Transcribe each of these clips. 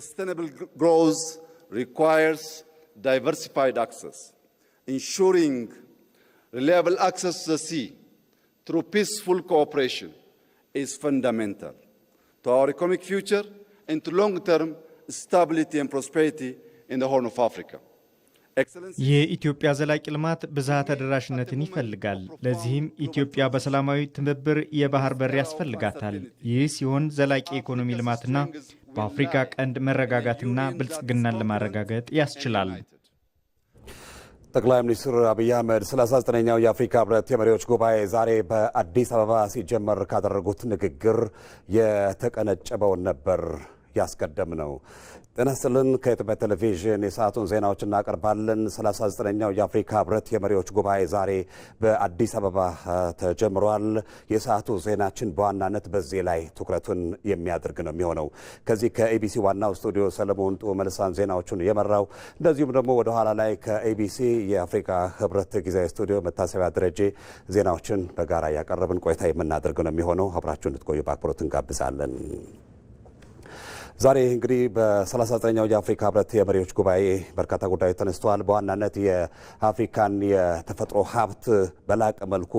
Sustainable growth requires diversified access. Ensuring reliable access to the sea through peaceful cooperation is fundamental to our economic future and to long-term stability and prosperity in the Horn of Africa. የኢትዮጵያ ዘላቂ ልማት ብዝሃ ተደራሽነትን ይፈልጋል። ለዚህም ኢትዮጵያ በሰላማዊ ትብብር የባህር በር ያስፈልጋታል። ይህ ሲሆን ዘላቂ ኢኮኖሚ ልማትና በአፍሪካ ቀንድ መረጋጋትና ብልጽግናን ለማረጋገጥ ያስችላል። ጠቅላይ ሚኒስትር አብይ አህመድ 39ኛው የአፍሪካ ህብረት የመሪዎች ጉባኤ ዛሬ በአዲስ አበባ ሲጀመር ካደረጉት ንግግር የተቀነጨበውን ነበር ያስቀደም ነው። ጤና ይስጥልን። ከኢትዮጵያ ቴሌቪዥን የሰዓቱን ዜናዎች እናቀርባለን። 39ኛው የአፍሪካ ህብረት የመሪዎች ጉባኤ ዛሬ በአዲስ አበባ ተጀምሯል። የሰዓቱ ዜናችን በዋናነት በዚህ ላይ ትኩረቱን የሚያደርግ ነው የሚሆነው። ከዚህ ከኤቢሲ ዋናው ስቱዲዮ ሰለሞን መልሳን ዜናዎቹን የመራው፣ እንደዚሁም ደግሞ ወደ ኋላ ላይ ከኤቢሲ የአፍሪካ ህብረት ጊዜያዊ ስቱዲዮ መታሰቢያ ደረጀ ዜናዎችን በጋራ ያቀረብን ቆይታ የምናደርግ ነው የሚሆነው። አብራችሁን እንድትቆዩ በአክብሮት እንጋብዛለን። ዛሬ እንግዲህ በ39ኛው የአፍሪካ ህብረት የመሪዎች ጉባኤ በርካታ ጉዳዮች ተነስተዋል። በዋናነት የአፍሪካን የተፈጥሮ ሀብት በላቀ መልኩ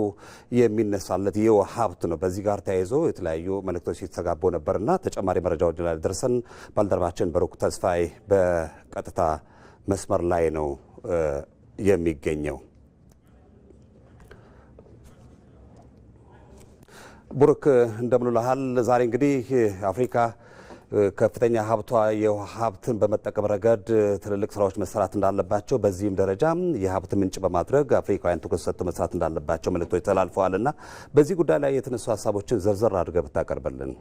የሚነሳለት የውሃ ሀብት ነው። በዚህ ጋር ተያይዞ የተለያዩ መልእክቶች ሲተጋቡ ነበርና ተጨማሪ መረጃዎች ላይ ደርሰን ባልደረባችን በሩክ ተስፋዬ በቀጥታ መስመር ላይ ነው የሚገኘው። ቡሩክ እንደምንልሃል። ዛሬ እንግዲህ አፍሪካ ከፍተኛ ሀብቷ የውሃ ሀብትን በመጠቀም ረገድ ትልልቅ ስራዎች መሰራት እንዳለባቸው፣ በዚህም ደረጃ የሀብት ምንጭ በማድረግ አፍሪካውያን ትኩረት ሰጥተው መስራት እንዳለባቸው መልእክቶች ተላልፈዋልና በዚህ ጉዳይ ላይ የተነሱ ሀሳቦችን ዘርዘር አድርገህ ብታቀርብልን።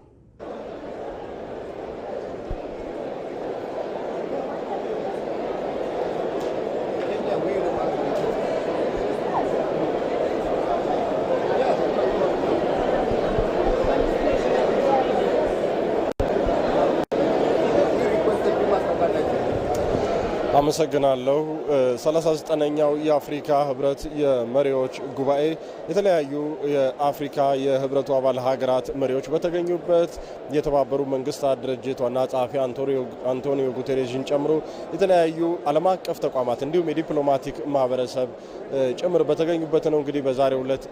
አመሰግናለሁ። 39ኛው የአፍሪካ ህብረት የመሪዎች ጉባኤ የተለያዩ የአፍሪካ የህብረቱ አባል ሀገራት መሪዎች በተገኙበት የተባበሩ መንግስታት ድርጅት ዋና ጸሐፊ አንቶኒዮ ጉተሬዥን ጨምሮ የተለያዩ ዓለም አቀፍ ተቋማት እንዲሁም የዲፕሎማቲክ ማህበረሰብ ጭምር በተገኙበት ነው እንግዲህ በዛሬው ዕለት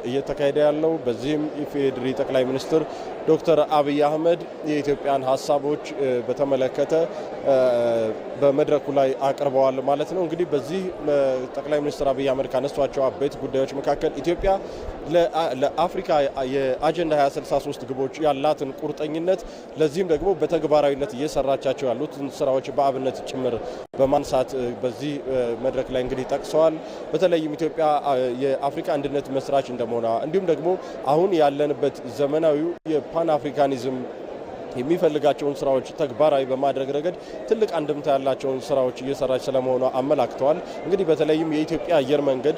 እየተካሄደ ያለው። በዚህም የፌዴሪ ጠቅላይ ሚኒስትር ዶክተር አብይ አህመድ የኢትዮጵያን ሀሳቦች በተመለከተ በመድረኩ ላይ አቅርበዋል ማለት ነው። እንግዲህ በዚህ ጠቅላይ ሚኒስትር አብይ አህመድ ካነሷቸው አበይት ጉዳዮች መካከል ኢትዮጵያ ለአፍሪካ የአጀንዳ 2063 ግቦች ያላትን ቁርጠኝነት ለዚህም ደግሞ በተግባራዊነት እየሰራቻቸው ያሉትን ስራዎች በአብነት ጭምር በማንሳት በዚህ መድረክ ላይ እንግዲህ ጠቅሰዋል። በተለይም ኢትዮጵያ የአፍሪካ አንድነት መስራች እንደመሆኗ እንዲሁም ደግሞ አሁን ያለንበት ዘመናዊው የፓን አፍሪካኒዝም የሚፈልጋቸውን ስራዎች ተግባራዊ በማድረግ ረገድ ትልቅ አንድምታ ያላቸውን ስራዎች እየሰራች ስለመሆኗ አመላክተዋል። እንግዲህ በተለይም የኢትዮጵያ አየር መንገድ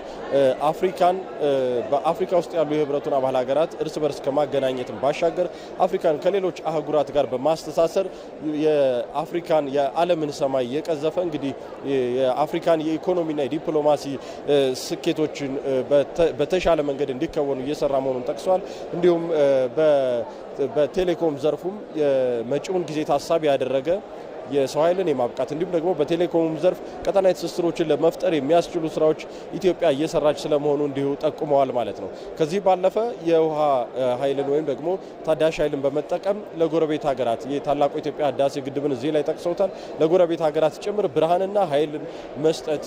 አፍሪካን በአፍሪካ ውስጥ ያሉ የህብረቱን አባል ሀገራት እርስ በርስ ከማገናኘትም ባሻገር አፍሪካን ከሌሎች አህጉራት ጋር በማስተሳሰር የአፍሪካን የዓለምን ሰማይ የቀዘፈ እንግዲህ የአፍሪካን የኢኮኖሚና የዲፕሎማሲ ስኬቶችን በተሻለ መንገድ እንዲከወኑ እየሰራ መሆኑን ጠቅሷል። እንዲሁም በቴሌኮም ዘርፉም የመጪውን ጊዜ ታሳቢ ያደረገ የሰው ኃይልን የማብቃት እንዲሁም ደግሞ በቴሌኮም ዘርፍ ቀጠናዊ ትስስሮችን ለመፍጠር የሚያስችሉ ስራዎች ኢትዮጵያ እየሰራች ስለመሆኑ እንዲሁ ጠቁመዋል ማለት ነው። ከዚህ ባለፈ የውሃ ኃይልን ወይም ደግሞ ታዳሽ ኃይልን በመጠቀም ለጎረቤት ሀገራት የታላቁ ኢትዮጵያ ህዳሴ ግድብን እዚህ ላይ ጠቅሰውታል። ለጎረቤት ሀገራት ጭምር ብርሃንና ኃይልን መስጠት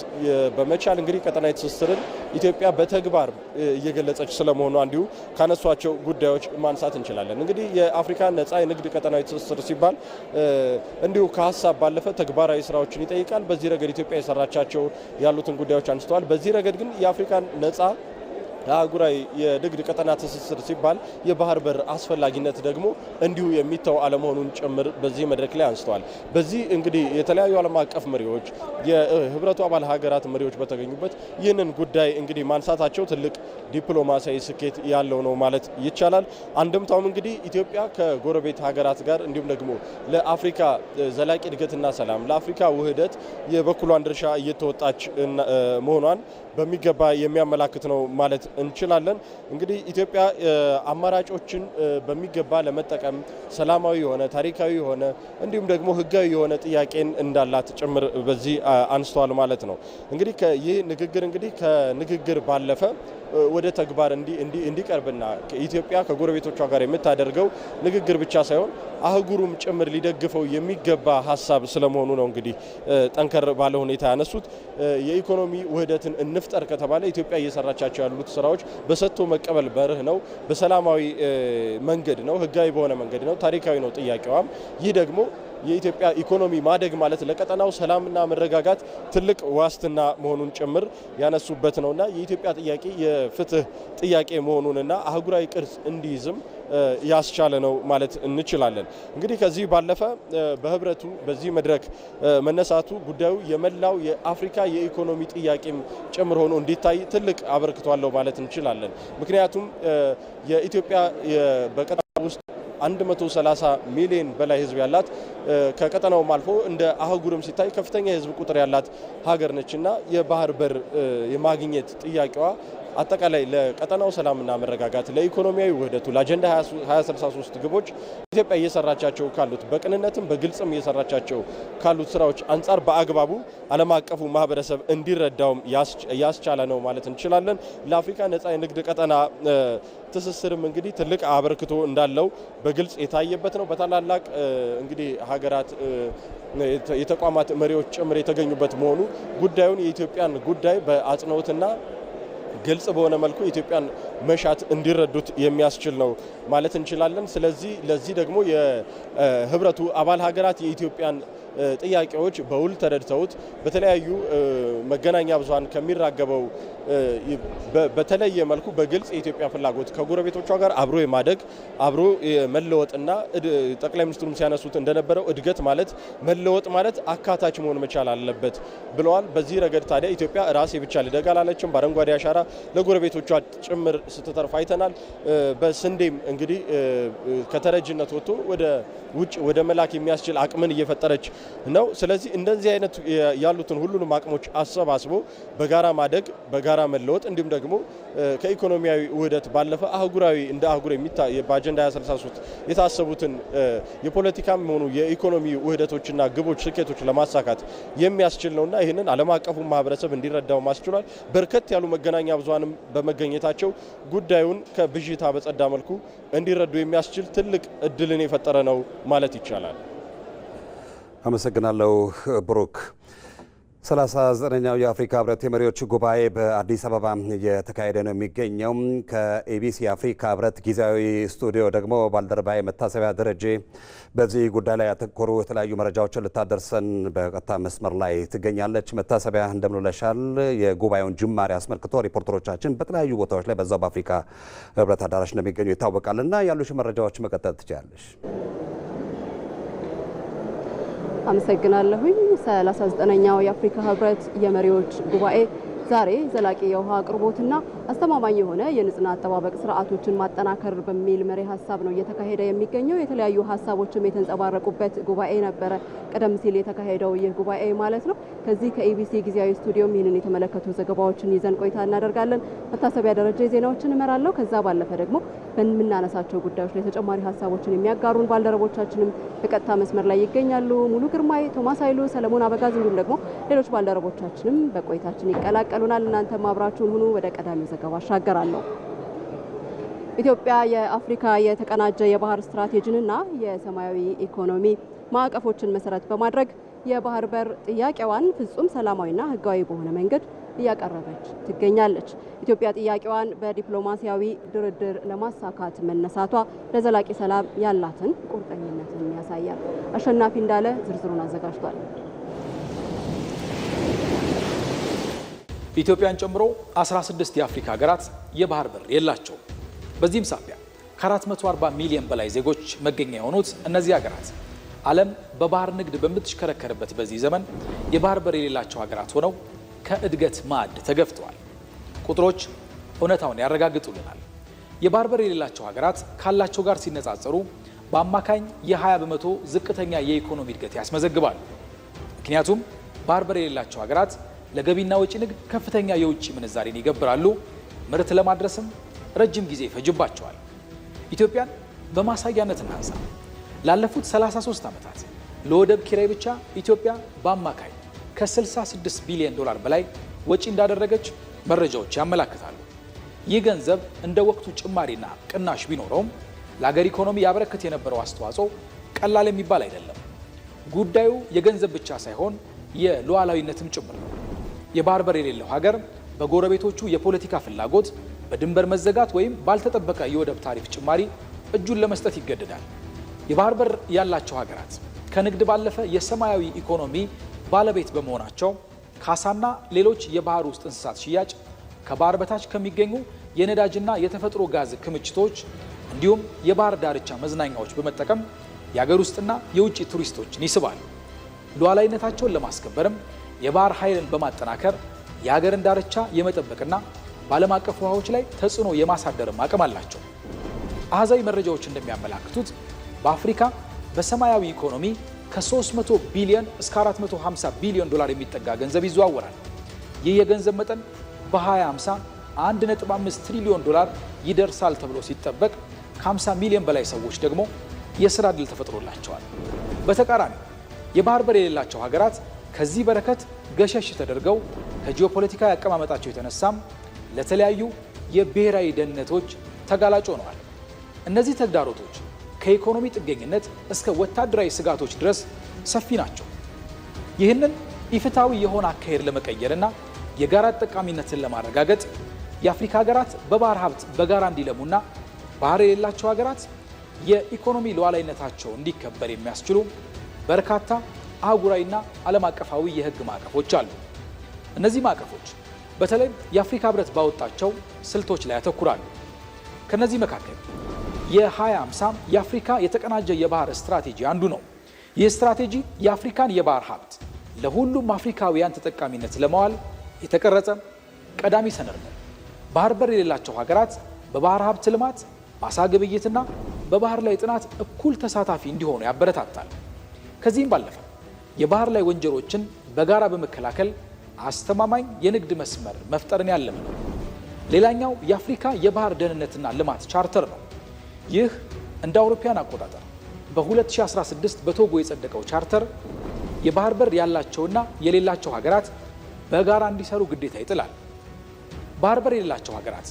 በመቻል እንግዲህ ቀጠናዊ ትስስርን ኢትዮጵያ በተግባር እየገለጸች ስለመሆኑ እንዲሁ ካነሷቸው ጉዳዮች ማንሳት እንችላለን። እንግዲህ የአፍሪካ ነጻ የንግድ ቀጠናዊ ትስስር ሲባል እንዲሁ ሀሳብ ባለፈ ተግባራዊ ስራዎችን ይጠይቃል። በዚህ ረገድ ኢትዮጵያ የሰራቻቸው ያሉትን ጉዳዮች አንስተዋል። በዚህ ረገድ ግን የአፍሪካን ነጻ አህጉራዊ የንግድ ቀጠና ትስስር ሲባል የባህር በር አስፈላጊነት ደግሞ እንዲሁ የሚተው አለመሆኑን ጭምር በዚህ መድረክ ላይ አንስተዋል። በዚህ እንግዲህ የተለያዩ ዓለም አቀፍ መሪዎች የህብረቱ አባል ሀገራት መሪዎች በተገኙበት ይህንን ጉዳይ እንግዲህ ማንሳታቸው ትልቅ ዲፕሎማሲያዊ ስኬት ያለው ነው ማለት ይቻላል። አንድምታውም እንግዲህ ኢትዮጵያ ከጎረቤት ሀገራት ጋር እንዲሁም ደግሞ ለአፍሪካ ዘላቂ እድገትና ሰላም ለአፍሪካ ውህደት የበኩሏን ድርሻ እየተወጣች መሆኗን በሚገባ የሚያመላክት ነው ማለት እንችላለን። እንግዲህ ኢትዮጵያ አማራጮችን በሚገባ ለመጠቀም ሰላማዊ የሆነ ታሪካዊ የሆነ እንዲሁም ደግሞ ህጋዊ የሆነ ጥያቄን እንዳላት ጭምር በዚህ አንስተዋል ማለት ነው። እንግዲህ ይህ ንግግር እንግዲህ ከንግግር ባለፈ ወደ ተግባር እንዲቀርብና ኢትዮጵያ ከጎረቤቶቿ ጋር የምታደርገው ንግግር ብቻ ሳይሆን አህጉሩም ጭምር ሊደግፈው የሚገባ ሀሳብ ስለመሆኑ ነው እንግዲህ ጠንከር ባለ ሁኔታ ያነሱት። የኢኮኖሚ ውህደትን እንፍጠር ከተባለ ኢትዮጵያ እየሰራቻቸው ያሉት ስራዎች በሰጥቶ መቀበል መርህ ነው፣ በሰላማዊ መንገድ ነው፣ ህጋዊ በሆነ መንገድ ነው፣ ታሪካዊ ነው ጥያቄዋም። ይህ ደግሞ የኢትዮጵያ ኢኮኖሚ ማደግ ማለት ለቀጠናው ሰላምና መረጋጋት ትልቅ ዋስትና መሆኑን ጭምር ያነሱበት ነውና የኢትዮጵያ ጥያቄ የፍትህ ጥያቄ መሆኑንና አህጉራዊ ቅርጽ እንዲይዝም ያስቻለ ነው ማለት እንችላለን። እንግዲህ ከዚህ ባለፈ በህብረቱ በዚህ መድረክ መነሳቱ ጉዳዩ የመላው የአፍሪካ የኢኮኖሚ ጥያቄም ጭምር ሆኖ እንዲታይ ትልቅ አበርክቶ አለው ማለት እንችላለን። ምክንያቱም የኢትዮጵያ በቀጠናው ውስጥ 130 ሚሊዮን በላይ ህዝብ ያላት ከቀጠናውም አልፎ እንደ አህጉርም ሲታይ ከፍተኛ የህዝብ ቁጥር ያላት ሀገር ነችና የባህር በር የማግኘት ጥያቄዋ አጠቃላይ ለቀጠናው ሰላምና መረጋጋት ለኢኮኖሚያዊ ውህደቱ ለአጀንዳ 2063 ግቦች ኢትዮጵያ እየሰራቻቸው ካሉት በቅንነትም በግልጽም እየሰራቻቸው ካሉት ስራዎች አንጻር በአግባቡ ዓለም አቀፉ ማህበረሰብ እንዲረዳውም ያስቻለ ነው ማለት እንችላለን። ለአፍሪካ ነጻ የንግድ ቀጠና ትስስርም እንግዲህ ትልቅ አበርክቶ እንዳለው በግልጽ የታየበት ነው። በታላላቅ እንግዲህ ሀገራት የተቋማት መሪዎች ጭምር የተገኙበት መሆኑ ጉዳዩን የኢትዮጵያን ጉዳይ በአጽንኦትና ግልጽ በሆነ መልኩ የኢትዮጵያን መሻት እንዲረዱት የሚያስችል ነው ማለት እንችላለን። ስለዚህ ለዚህ ደግሞ የህብረቱ አባል ሀገራት የኢትዮጵያን ጥያቄዎች በውል ተረድተውት በተለያዩ መገናኛ ብዙሃን ከሚራገበው በተለየ መልኩ በግልጽ የኢትዮጵያ ፍላጎት ከጎረቤቶቿ ጋር አብሮ የማደግ አብሮ የመለወጥና ጠቅላይ ሚኒስትሩም ሲያነሱት እንደነበረው እድገት ማለት መለወጥ ማለት አካታች መሆን መቻል አለበት ብለዋል። በዚህ ረገድ ታዲያ ኢትዮጵያ ራሴ ብቻ ልደግ አላለችም። በአረንጓዴ አሻራ ለጎረቤቶቿ ጭምር ስትተርፍ አይተናል። በስንዴም እንግዲህ ከተረጅነት ወጥቶ ወደ ውጭ ወደ መላክ የሚያስችል አቅምን እየፈጠረች ነው። ስለዚህ እንደዚህ አይነት ያሉትን ሁሉንም አቅሞች አሰባስቦ በጋራ ማደግ በጋራ መለወጥ እንዲሁም ደግሞ ከኢኮኖሚያዊ ውህደት ባለፈ አህጉራዊ እንደ አህጉር በአጀንዳ 2063 የታሰቡትን የፖለቲካም ሆኑ የኢኮኖሚ ውህደቶችና ግቦች ስኬቶች ለማሳካት የሚያስችል ነውና ይህንን ዓለም አቀፉ ማህበረሰብ እንዲረዳው ማስችሏል። በርከት ያሉ መገናኛ ብዙሃንም በመገኘታቸው ጉዳዩን ከብዥታ በጸዳ መልኩ እንዲረዱ የሚያስችል ትልቅ እድልን የፈጠረ ነው ማለት ይቻላል። አመሰግናለሁ ብሩክ። 39ኛው የአፍሪካ ህብረት የመሪዎች ጉባኤ በአዲስ አበባ እየተካሄደ ነው የሚገኘው። ከኤቢሲ አፍሪካ ህብረት ጊዜያዊ ስቱዲዮ ደግሞ ባልደረባዬ መታሰቢያ ደረጀ በዚህ ጉዳይ ላይ ያተኮሩ የተለያዩ መረጃዎችን ልታደርሰን በቀጥታ መስመር ላይ ትገኛለች። መታሰቢያ እንደምንለሻል። የጉባኤውን ጅማሬ አስመልክቶ ሪፖርተሮቻችን በተለያዩ ቦታዎች ላይ በዛው በአፍሪካ ህብረት አዳራሽ እንደሚገኙ ይታወቃልና ያሉሽ መረጃዎች መቀጠል ትችላለሽ። አመሰግናለሁኝ። 39ኛው የአፍሪካ ህብረት የመሪዎች ጉባኤ ዛሬ ዘላቂ የውሃ አቅርቦትና አስተማማኝ የሆነ የንጽህና አጠባበቅ ስርዓቶችን ማጠናከር በሚል መሪ ሀሳብ ነው እየተካሄደ የሚገኘው። የተለያዩ ሀሳቦችም የተንጸባረቁበት ጉባኤ ነበረ ቀደም ሲል የተካሄደው ይህ ጉባኤ ማለት ነው። ከዚህ ከኢቢሲ ጊዜያዊ ስቱዲዮም ይህንን የተመለከቱ ዘገባዎችን ይዘን ቆይታ እናደርጋለን። መታሰቢያ ደረጃ ዜናዎችን እመራለሁ። ከዛ ባለፈ ደግሞ በምናነሳቸው ጉዳዮች ላይ ተጨማሪ ሀሳቦችን የሚያጋሩን ባልደረቦቻችንም በቀጥታ መስመር ላይ ይገኛሉ። ሙሉ ግርማይ፣ ቶማስ ኃይሉ፣ ሰለሞን አበጋዝ እንዲሁም ደግሞ ሌሎች ባልደረቦቻችንም በቆይታችን ይቀላቀሉናል። እናንተም አብራችሁን ሁኑ። ወደ ቀዳሚው ዘገባ አሻገራለሁ። ኢትዮጵያ የአፍሪካ የተቀናጀ የባህር ስትራቴጂንና የሰማያዊ ኢኮኖሚ ማዕቀፎችን መሰረት በማድረግ የባህር በር ጥያቄዋን ፍጹም ሰላማዊና ሕጋዊ በሆነ መንገድ እያቀረበች ትገኛለች። ኢትዮጵያ ጥያቄዋን በዲፕሎማሲያዊ ድርድር ለማሳካት መነሳቷ ለዘላቂ ሰላም ያላትን ቁርጠኝነትን ያሳያል። አሸናፊ እንዳለ ዝርዝሩን አዘጋጅቷል። ኢትዮጵያን ጨምሮ 16 የአፍሪካ ሀገራት የባህር በር የላቸውም። በዚህም ሳቢያ ከ440 ሚሊዮን በላይ ዜጎች መገኛ የሆኑት እነዚህ ሀገራት ዓለም በባህር ንግድ በምትሽከረከርበት በዚህ ዘመን የባህር በር የሌላቸው ሀገራት ሆነው ከእድገት ማዕድ ተገፍተዋል። ቁጥሮች እውነታውን ያረጋግጡልናል። የባህር በር የሌላቸው ሀገራት ካላቸው ጋር ሲነጻጸሩ በአማካኝ የ20 በመቶ ዝቅተኛ የኢኮኖሚ እድገት ያስመዘግባሉ። ምክንያቱም ባህር በር የሌላቸው ሀገራት ለገቢና ወጪ ንግድ ከፍተኛ የውጭ ምንዛሬን ይገብራሉ። ምርት ለማድረስም ረጅም ጊዜ ይፈጅባቸዋል። ኢትዮጵያን በማሳያነት እናንሳ። ላለፉት 33 ዓመታት ለወደብ ኪራይ ብቻ ኢትዮጵያ በአማካይ ከ66 ቢሊዮን ዶላር በላይ ወጪ እንዳደረገች መረጃዎች ያመላክታሉ። ይህ ገንዘብ እንደ ወቅቱ ጭማሪና ቅናሽ ቢኖረውም ለሀገር ኢኮኖሚ ያበረክት የነበረው አስተዋጽኦ ቀላል የሚባል አይደለም። ጉዳዩ የገንዘብ ብቻ ሳይሆን የሉዓላዊነትም ጭምር ነው። የባህር በር የሌለው ሀገር በጎረቤቶቹ የፖለቲካ ፍላጎት፣ በድንበር መዘጋት ወይም ባልተጠበቀ የወደብ ታሪፍ ጭማሪ እጁን ለመስጠት ይገደዳል። የባህር በር ያላቸው ሀገራት ከንግድ ባለፈ የሰማያዊ ኢኮኖሚ ባለቤት በመሆናቸው ካሳና ሌሎች የባህር ውስጥ እንስሳት ሽያጭ፣ ከባህር በታች ከሚገኙ የነዳጅና የተፈጥሮ ጋዝ ክምችቶች እንዲሁም የባህር ዳርቻ መዝናኛዎች በመጠቀም የሀገር ውስጥና የውጭ ቱሪስቶችን ይስባሉ። ሉዓላዊነታቸውን ለማስከበርም የባህር ኃይልን በማጠናከር የሀገርን ዳርቻ የመጠበቅና በዓለም አቀፍ ውሃዎች ላይ ተጽዕኖ የማሳደርም አቅም አላቸው። አሃዛዊ መረጃዎች እንደሚያመላክቱት በአፍሪካ በሰማያዊ ኢኮኖሚ ከ300 ቢሊዮን እስከ 450 ቢሊዮን ዶላር የሚጠጋ ገንዘብ ይዘዋወራል። ይህ የገንዘብ መጠን በ2050 1.5 ትሪሊዮን ዶላር ይደርሳል ተብሎ ሲጠበቅ ከ50 ሚሊዮን በላይ ሰዎች ደግሞ የሥራ ዕድል ተፈጥሮላቸዋል። በተቃራኒ የባህር በር የሌላቸው ሀገራት ከዚህ በረከት ገሸሽ ተደርገው ከጂኦፖለቲካዊ አቀማመጣቸው የተነሳም ለተለያዩ የብሔራዊ ደህንነቶች ተጋላጭ ሆነዋል። እነዚህ ተግዳሮቶች ከኢኮኖሚ ጥገኝነት እስከ ወታደራዊ ስጋቶች ድረስ ሰፊ ናቸው። ይህንን ኢፍትሐዊ የሆነ አካሄድ ለመቀየርና የጋራ ተጠቃሚነትን ለማረጋገጥ የአፍሪካ ሀገራት በባህር ሀብት በጋራ እንዲለሙና ባህር የሌላቸው ሀገራት የኢኮኖሚ ሉዓላዊነታቸው እንዲከበር የሚያስችሉ በርካታ አህጉራዊና ዓለም አቀፋዊ የሕግ ማዕቀፎች አሉ። እነዚህ ማዕቀፎች በተለይ የአፍሪካ ሕብረት ባወጣቸው ስልቶች ላይ ያተኩራሉ። ከነዚህ መካከል የ2050 የአፍሪካ የተቀናጀ የባህር ስትራቴጂ አንዱ ነው። ይህ ስትራቴጂ የአፍሪካን የባህር ሀብት ለሁሉም አፍሪካውያን ተጠቃሚነት ለማዋል የተቀረጸ ቀዳሚ ሰነድ ነው። ባህር በር የሌላቸው ሀገራት በባህር ሀብት ልማት፣ በአሳ ግብይትና በባህር ላይ ጥናት እኩል ተሳታፊ እንዲሆኑ ያበረታታል። ከዚህም ባለፈ የባህር ላይ ወንጀሎችን በጋራ በመከላከል አስተማማኝ የንግድ መስመር መፍጠርን ያለመ ነው። ሌላኛው የአፍሪካ የባህር ደህንነትና ልማት ቻርተር ነው። ይህ እንደ አውሮፓውያን አቆጣጠር በ2016 በቶጎ የጸደቀው ቻርተር የባህር በር ያላቸውና የሌላቸው ሀገራት በጋራ እንዲሰሩ ግዴታ ይጥላል። ባህር በር የሌላቸው ሀገራት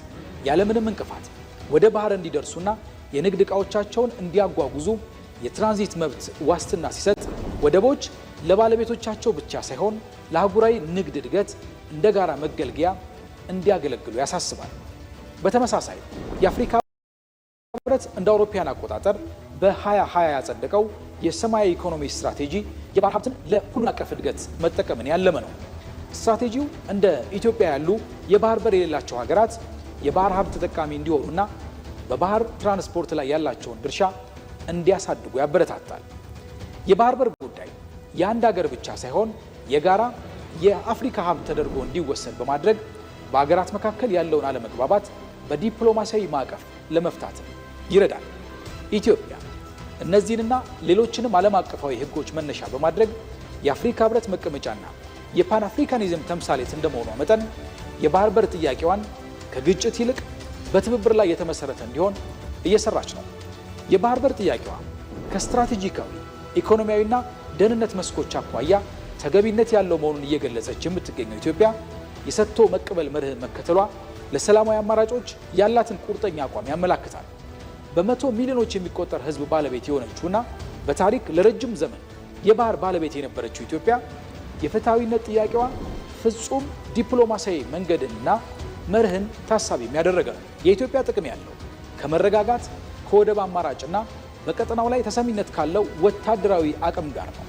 ያለምንም እንቅፋት ወደ ባህር እንዲደርሱና የንግድ ዕቃዎቻቸውን እንዲያጓጉዙ የትራንዚት መብት ዋስትና ሲሰጥ ወደቦች ለባለቤቶቻቸው ብቻ ሳይሆን ለአህጉራዊ ንግድ እድገት እንደ ጋራ መገልገያ እንዲያገለግሉ ያሳስባል። በተመሳሳይ የአፍሪካ ሕብረት እንደ አውሮፓውያን አቆጣጠር በ2020 ያጸደቀው የሰማያዊ ኢኮኖሚ ስትራቴጂ የባህር ሀብትን ለሁሉን አቀፍ እድገት መጠቀምን ያለመ ነው። ስትራቴጂው እንደ ኢትዮጵያ ያሉ የባህር በር የሌላቸው ሀገራት የባህር ሀብት ተጠቃሚ እንዲሆኑና በባህር ትራንስፖርት ላይ ያላቸውን ድርሻ እንዲያሳድጉ ያበረታታል። የባህር በር ጉዳይ የአንድ ሀገር ብቻ ሳይሆን የጋራ የአፍሪካ ሀብት ተደርጎ እንዲወሰድ በማድረግ በሀገራት መካከል ያለውን አለመግባባት በዲፕሎማሲያዊ ማዕቀፍ ለመፍታት ይረዳል። ኢትዮጵያ እነዚህንና ሌሎችንም ዓለም አቀፋዊ ሕጎች መነሻ በማድረግ የአፍሪካ ሕብረት መቀመጫና የፓን አፍሪካኒዝም ተምሳሌት እንደመሆኗ መጠን የባህር በር ጥያቄዋን ከግጭት ይልቅ በትብብር ላይ የተመሰረተ እንዲሆን እየሰራች ነው። የባህር በር ጥያቄዋ ከስትራቴጂካዊ ኢኮኖሚያዊና ደህንነት መስኮች አኳያ ተገቢነት ያለው መሆኑን እየገለጸች የምትገኘው ኢትዮጵያ የሰጥቶ መቀበል መርህን መከተሏ ለሰላማዊ አማራጮች ያላትን ቁርጠኛ አቋም ያመላክታል። በመቶ ሚሊዮኖች የሚቆጠር ሕዝብ ባለቤት የሆነችውና በታሪክ ለረጅም ዘመን የባህር ባለቤት የነበረችው ኢትዮጵያ የፍትሐዊነት ጥያቄዋ ፍጹም ዲፕሎማሲያዊ መንገድንና መርህን ታሳቢ የሚያደረገ ነው። የኢትዮጵያ ጥቅም ያለው ከመረጋጋት ከወደብ አማራጭና በቀጠናው ላይ ተሰሚነት ካለው ወታደራዊ አቅም ጋር ነው።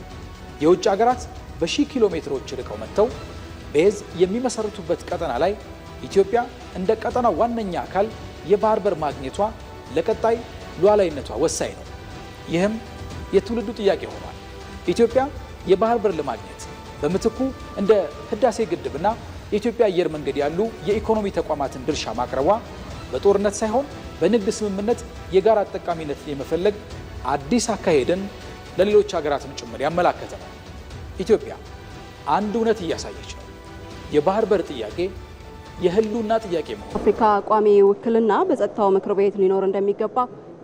የውጭ ሀገራት በሺህ ኪሎ ሜትሮች ርቀው መጥተው ቤዝ የሚመሰርቱበት ቀጠና ላይ ኢትዮጵያ እንደ ቀጠናው ዋነኛ አካል የባህር በር ማግኘቷ ለቀጣይ ሉዓላዊነቷ ወሳኝ ነው። ይህም የትውልዱ ጥያቄ ሆኗል። ኢትዮጵያ የባህር በር ለማግኘት በምትኩ እንደ ህዳሴ ግድብና የኢትዮጵያ አየር መንገድ ያሉ የኢኮኖሚ ተቋማትን ድርሻ ማቅረቧ በጦርነት ሳይሆን በንግድ ስምምነት የጋራ ተጠቃሚነትን የመፈለግ አዲስ አካሄድን ለሌሎች ሀገራትም ጭምር ያመላከተ ነው። ኢትዮጵያ አንድ እውነት እያሳየች ነው። የባህር በር ጥያቄ የህልውና ጥያቄ መሆኑ አፍሪካ ቋሚ ውክልና በጸጥታው ምክር ቤት ሊኖር እንደሚገባ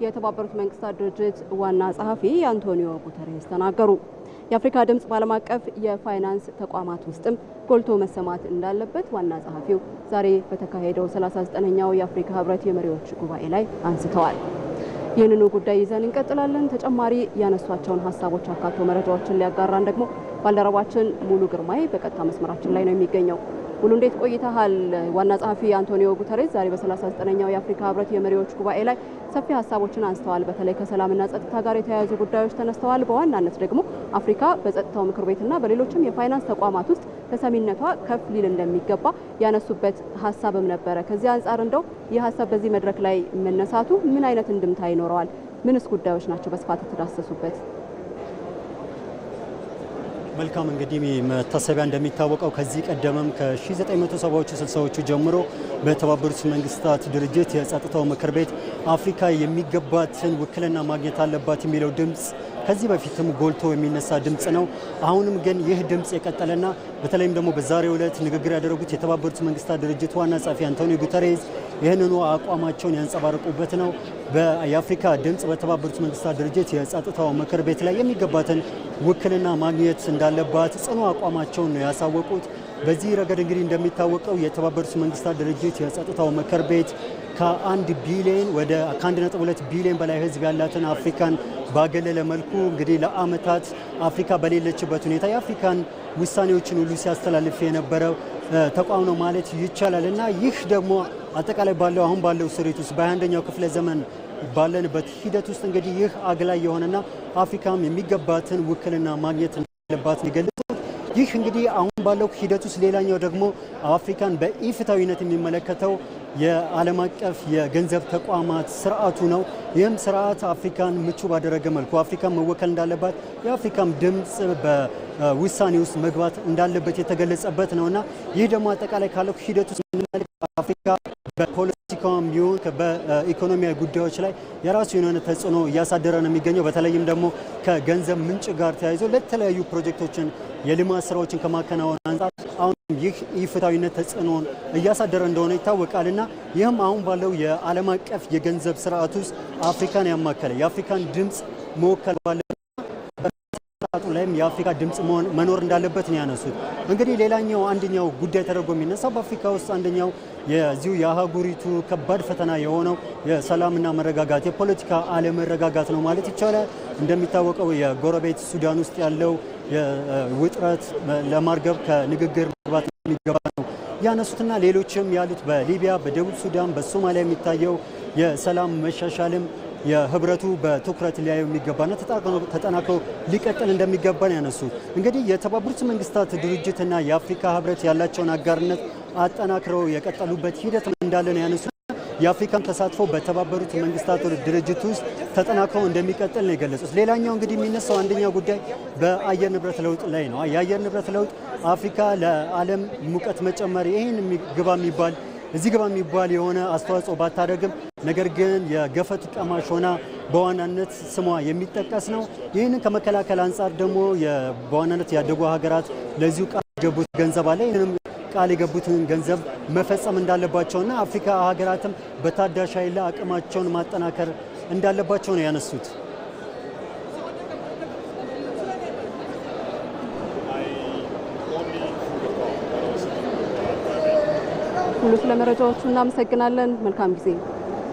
የተባበሩት መንግስታት ድርጅት ዋና ጸሐፊ አንቶኒዮ ጉተሬስ ተናገሩ። የአፍሪካ ድምጽ በዓለም አቀፍ የፋይናንስ ተቋማት ውስጥም ጎልቶ መሰማት እንዳለበት ዋና ጸሐፊው ዛሬ በተካሄደው 39ኛው የአፍሪካ ህብረት የመሪዎች ጉባኤ ላይ አንስተዋል። ይህንኑ ጉዳይ ይዘን እንቀጥላለን። ተጨማሪ ያነሷቸውን ሀሳቦች አካቶ መረጃዎችን ሊያጋራን ደግሞ ባልደረባችን ሙሉ ግርማይ በቀጥታ መስመራችን ላይ ነው የሚገኘው። ሙሉ እንዴት ቆይተሃል? ዋና ጸሐፊ አንቶኒዮ ጉተሬስ ዛሬ በ39ኛው የአፍሪካ ህብረት የመሪዎች ጉባኤ ላይ ሰፊ ሀሳቦችን አንስተዋል። በተለይ ከሰላምና ጸጥታ ጋር የተያያዙ ጉዳዮች ተነስተዋል። በዋናነት ደግሞ አፍሪካ በጸጥታው ምክር ቤትና በሌሎችም የፋይናንስ ተቋማት ውስጥ ተሰሚነቷ ከፍ ሊል እንደሚገባ ያነሱበት ሀሳብም ነበረ። ከዚህ አንጻር እንደው ይህ ሀሳብ በዚህ መድረክ ላይ መነሳቱ ምን አይነት እንድምታ ይኖረዋል? ምንስ ጉዳዮች ናቸው በስፋት የተዳሰሱበት? መልካም እንግዲህ መታሰቢያ እንደሚታወቀው ከዚህ ቀደምም ከ1970ዎቹ 60ዎቹ ጀምሮ በተባበሩት መንግስታት ድርጅት የጸጥታው ምክር ቤት አፍሪካ የሚገባትን ውክልና ማግኘት አለባት የሚለው ድምጽ ከዚህ በፊትም ጎልቶ የሚነሳ ድምጽ ነው። አሁንም ግን ይህ ድምጽ የቀጠለና በተለይም ደግሞ በዛሬው ዕለት ንግግር ያደረጉት የተባበሩት መንግስታት ድርጅት ዋና ጸሐፊ አንቶኒዮ ጉተሬስ ይህንኑ አቋማቸውን ያንጸባረቁበት ነው። የአፍሪካ ድምጽ በተባበሩት መንግስታት ድርጅት የጸጥታው ምክር ቤት ላይ የሚገባትን ውክልና ማግኘት እንዳለባት ጽኑ አቋማቸውን ነው ያሳወቁት። በዚህ ረገድ እንግዲህ እንደሚታወቀው የተባበሩት መንግስታት ድርጅት የጸጥታው ምክር ቤት ከ1 ቢሊዮን ወደ 1.2 ቢሊዮን በላይ ህዝብ ያላትን አፍሪካን ባገለለ መልኩ እንግዲህ ለአመታት አፍሪካ በሌለችበት ሁኔታ የአፍሪካን ውሳኔዎችን ሁሉ ሲያስተላልፍ የነበረው ተቋም ነው ማለት ይቻላል እና ይህ ደግሞ አጠቃላይ ባለው አሁን ባለው ስሪት ውስጥ በ21ኛው ክፍለ ዘመን ባለንበት ሂደት ውስጥ እንግዲህ ይህ አግላይ የሆነና አፍሪካም የሚገባትን ውክልና ማግኘት እንዳለባት ይገልጻል። ይህ እንግዲህ አሁን ባለው ሂደት ውስጥ ሌላኛው ደግሞ አፍሪካን በኢፍታዊነት የሚመለከተው የዓለም አቀፍ የገንዘብ ተቋማት ስርዓቱ ነው። ይህም ስርዓት አፍሪካን ምቹ ባደረገ መልኩ አፍሪካን መወከል እንዳለባት የአፍሪካም ድምጽ በውሳኔ ውስጥ መግባት እንዳለበት የተገለጸበት ነውና ይህ ደግሞ አጠቃላይ ካለው ሂደት ውስጥ አፍሪካ በፖለቲካም ይሁን በኢኮኖሚያዊ ጉዳዮች ላይ የራሱ የሆነ ተጽዕኖ እያሳደረ ነው የሚገኘው። በተለይም ደግሞ ከገንዘብ ምንጭ ጋር ተያይዞ ለተለያዩ ፕሮጀክቶችን የልማት ስራዎችን ከማከናወን አንጻር አሁን ይህ ኢፍትሐዊነት ተጽዕኖን እያሳደረ እንደሆነ ይታወቃልና ይህም አሁን ባለው የዓለም አቀፍ የገንዘብ ስርዓት ውስጥ አፍሪካን ያማከለ የአፍሪካን ድምጽ መወከል ባለ ላይም የአፍሪካ ድምጽ መኖር እንዳለበት ነው ያነሱት። እንግዲህ ሌላኛው አንደኛው ጉዳይ ተደርጎ የሚነሳው በአፍሪካ ውስጥ አንደኛው የዚሁ የአህጉሪቱ ከባድ ፈተና የሆነው የሰላምና መረጋጋት የፖለቲካ አለመረጋጋት ነው ማለት ይቻላል። እንደሚታወቀው የጎረቤት ሱዳን ውስጥ ያለው ውጥረት ለማርገብ ከንግግር መግባት የሚገባ ነው ያነሱትና ሌሎችም ያሉት በሊቢያ፣ በደቡብ ሱዳን፣ በሶማሊያ የሚታየው የሰላም መሻሻልም የህብረቱ በትኩረት ሊያዩ የሚገባና ተጠናክሮ ሊቀጥል እንደሚገባ ነው ያነሱት። እንግዲህ የተባበሩት መንግስታት ድርጅትና የአፍሪካ ህብረት ያላቸውን አጋርነት አጠናክረው የቀጠሉበት ሂደት እንዳለ ነው ያነሱት። የአፍሪካን ተሳትፎ በተባበሩት መንግስታት ድርጅት ውስጥ ተጠናክሮ እንደሚቀጥል ነው የገለጹት። ሌላኛው እንግዲህ የሚነሳው አንደኛው ጉዳይ በአየር ንብረት ለውጥ ላይ ነው። የአየር ንብረት ለውጥ አፍሪካ ለዓለም ሙቀት መጨመር ይህን እዚህ ግባ የሚባል የሆነ አስተዋጽኦ ባታደርግም ነገር ግን የገፈት ቀማሽ ሆና በዋናነት ስሟ የሚጠቀስ ነው። ይህንን ከመከላከል አንጻር ደግሞ በዋናነት ያደጉ ሀገራት ለዚሁ ቃል የገቡት ገንዘብ አለ። ይህንም ቃል የገቡትን ገንዘብ መፈጸም እንዳለባቸውና አፍሪካ ሀገራትም በታዳሽ ኃይል አቅማቸውን ማጠናከር እንዳለባቸው ነው ያነሱት። ሁሉ ስለመረጃዎቹ እናመሰግናለን። መልካም ጊዜ።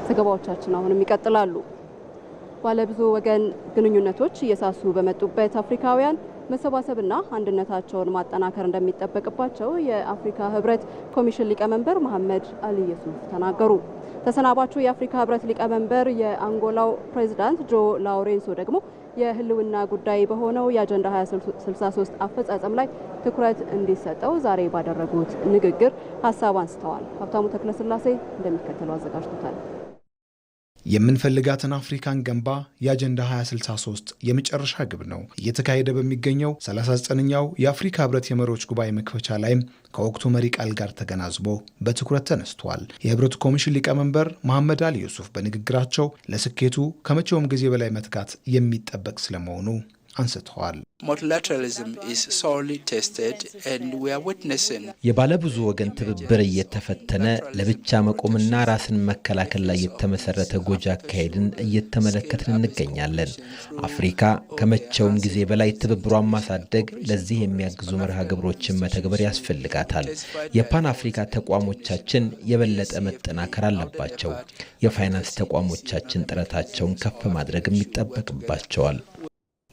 ዘገባዎቻችን አሁንም ይቀጥላሉ። ባለብዙ ወገን ግንኙነቶች እየሳሱ በመጡበት አፍሪካውያን መሰባሰብና አንድነታቸውን ማጠናከር እንደሚጠበቅባቸው የአፍሪካ ህብረት ኮሚሽን ሊቀመንበር መሐመድ አሊ ዩሱፍ ተናገሩ። ተሰናባቹ የአፍሪካ ህብረት ሊቀመንበር የአንጎላው ፕሬዝዳንት ጆ ላውሬንሶ ደግሞ የህልውና ጉዳይ በሆነው የአጀንዳ 2063 አፈጻጸም ላይ ትኩረት እንዲሰጠው ዛሬ ባደረጉት ንግግር ሀሳብ አንስተዋል። ሀብታሙ ተክለስላሴ እንደሚከተለው አዘጋጅቶታል። የምንፈልጋትን አፍሪካን ገንባ የአጀንዳ 2063 የመጨረሻ ግብ ነው። እየተካሄደ በሚገኘው 39ኛው የአፍሪካ ህብረት የመሪዎች ጉባኤ መክፈቻ ላይም ከወቅቱ መሪ ቃል ጋር ተገናዝቦ በትኩረት ተነስቷል። የህብረቱ ኮሚሽን ሊቀመንበር መሐመድ አሊ ዩሱፍ በንግግራቸው ለስኬቱ ከመቼውም ጊዜ በላይ መትጋት የሚጠበቅ ስለመሆኑ አንስተዋል። Multilateralism is sorely tested and we are witnessing የባለብዙ ወገን ትብብር እየተፈተነ ለብቻ መቆምና ራስን መከላከል ላይ የተመሰረተ ጎጂ አካሄድን እየተመለከትን እንገኛለን። አፍሪካ ከመቼውም ጊዜ በላይ ትብብሯን ማሳደግ ለዚህ የሚያግዙ መርሃ ግብሮችን መተግበር ያስፈልጋታል። የፓን አፍሪካ ተቋሞቻችን የበለጠ መጠናከር አለባቸው። የፋይናንስ ተቋሞቻችን ጥረታቸውን ከፍ ማድረግ ይጠበቅባቸዋል።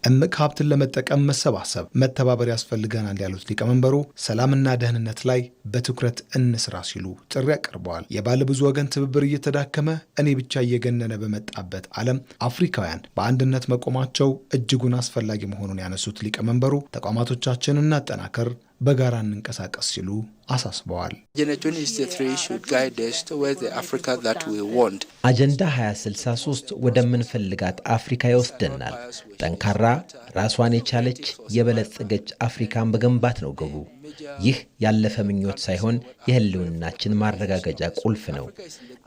እምቅ ሀብትን ለመጠቀም መሰባሰብ መተባበር ያስፈልገናል ያሉት ሊቀመንበሩ ሰላምና ደህንነት ላይ በትኩረት እንስራ ሲሉ ጥሪ አቀርበዋል። የባለብዙ ወገን ትብብር እየተዳከመ እኔ ብቻ እየገነነ በመጣበት ዓለም አፍሪካውያን በአንድነት መቆማቸው እጅጉን አስፈላጊ መሆኑን ያነሱት ሊቀመንበሩ ተቋማቶቻችንን እናጠናከር፣ በጋራ እንንቀሳቀስ ሲሉ አሳስበዋል። አጀንዳ 2063 ወደምንፈልጋት አፍሪካ ይወስደናል። ጠንካራ ራሷን የቻለች የበለጸገች አፍሪካን መገንባት ነው ግቡ። ይህ ያለፈ ምኞት ሳይሆን የህልውናችን ማረጋገጫ ቁልፍ ነው።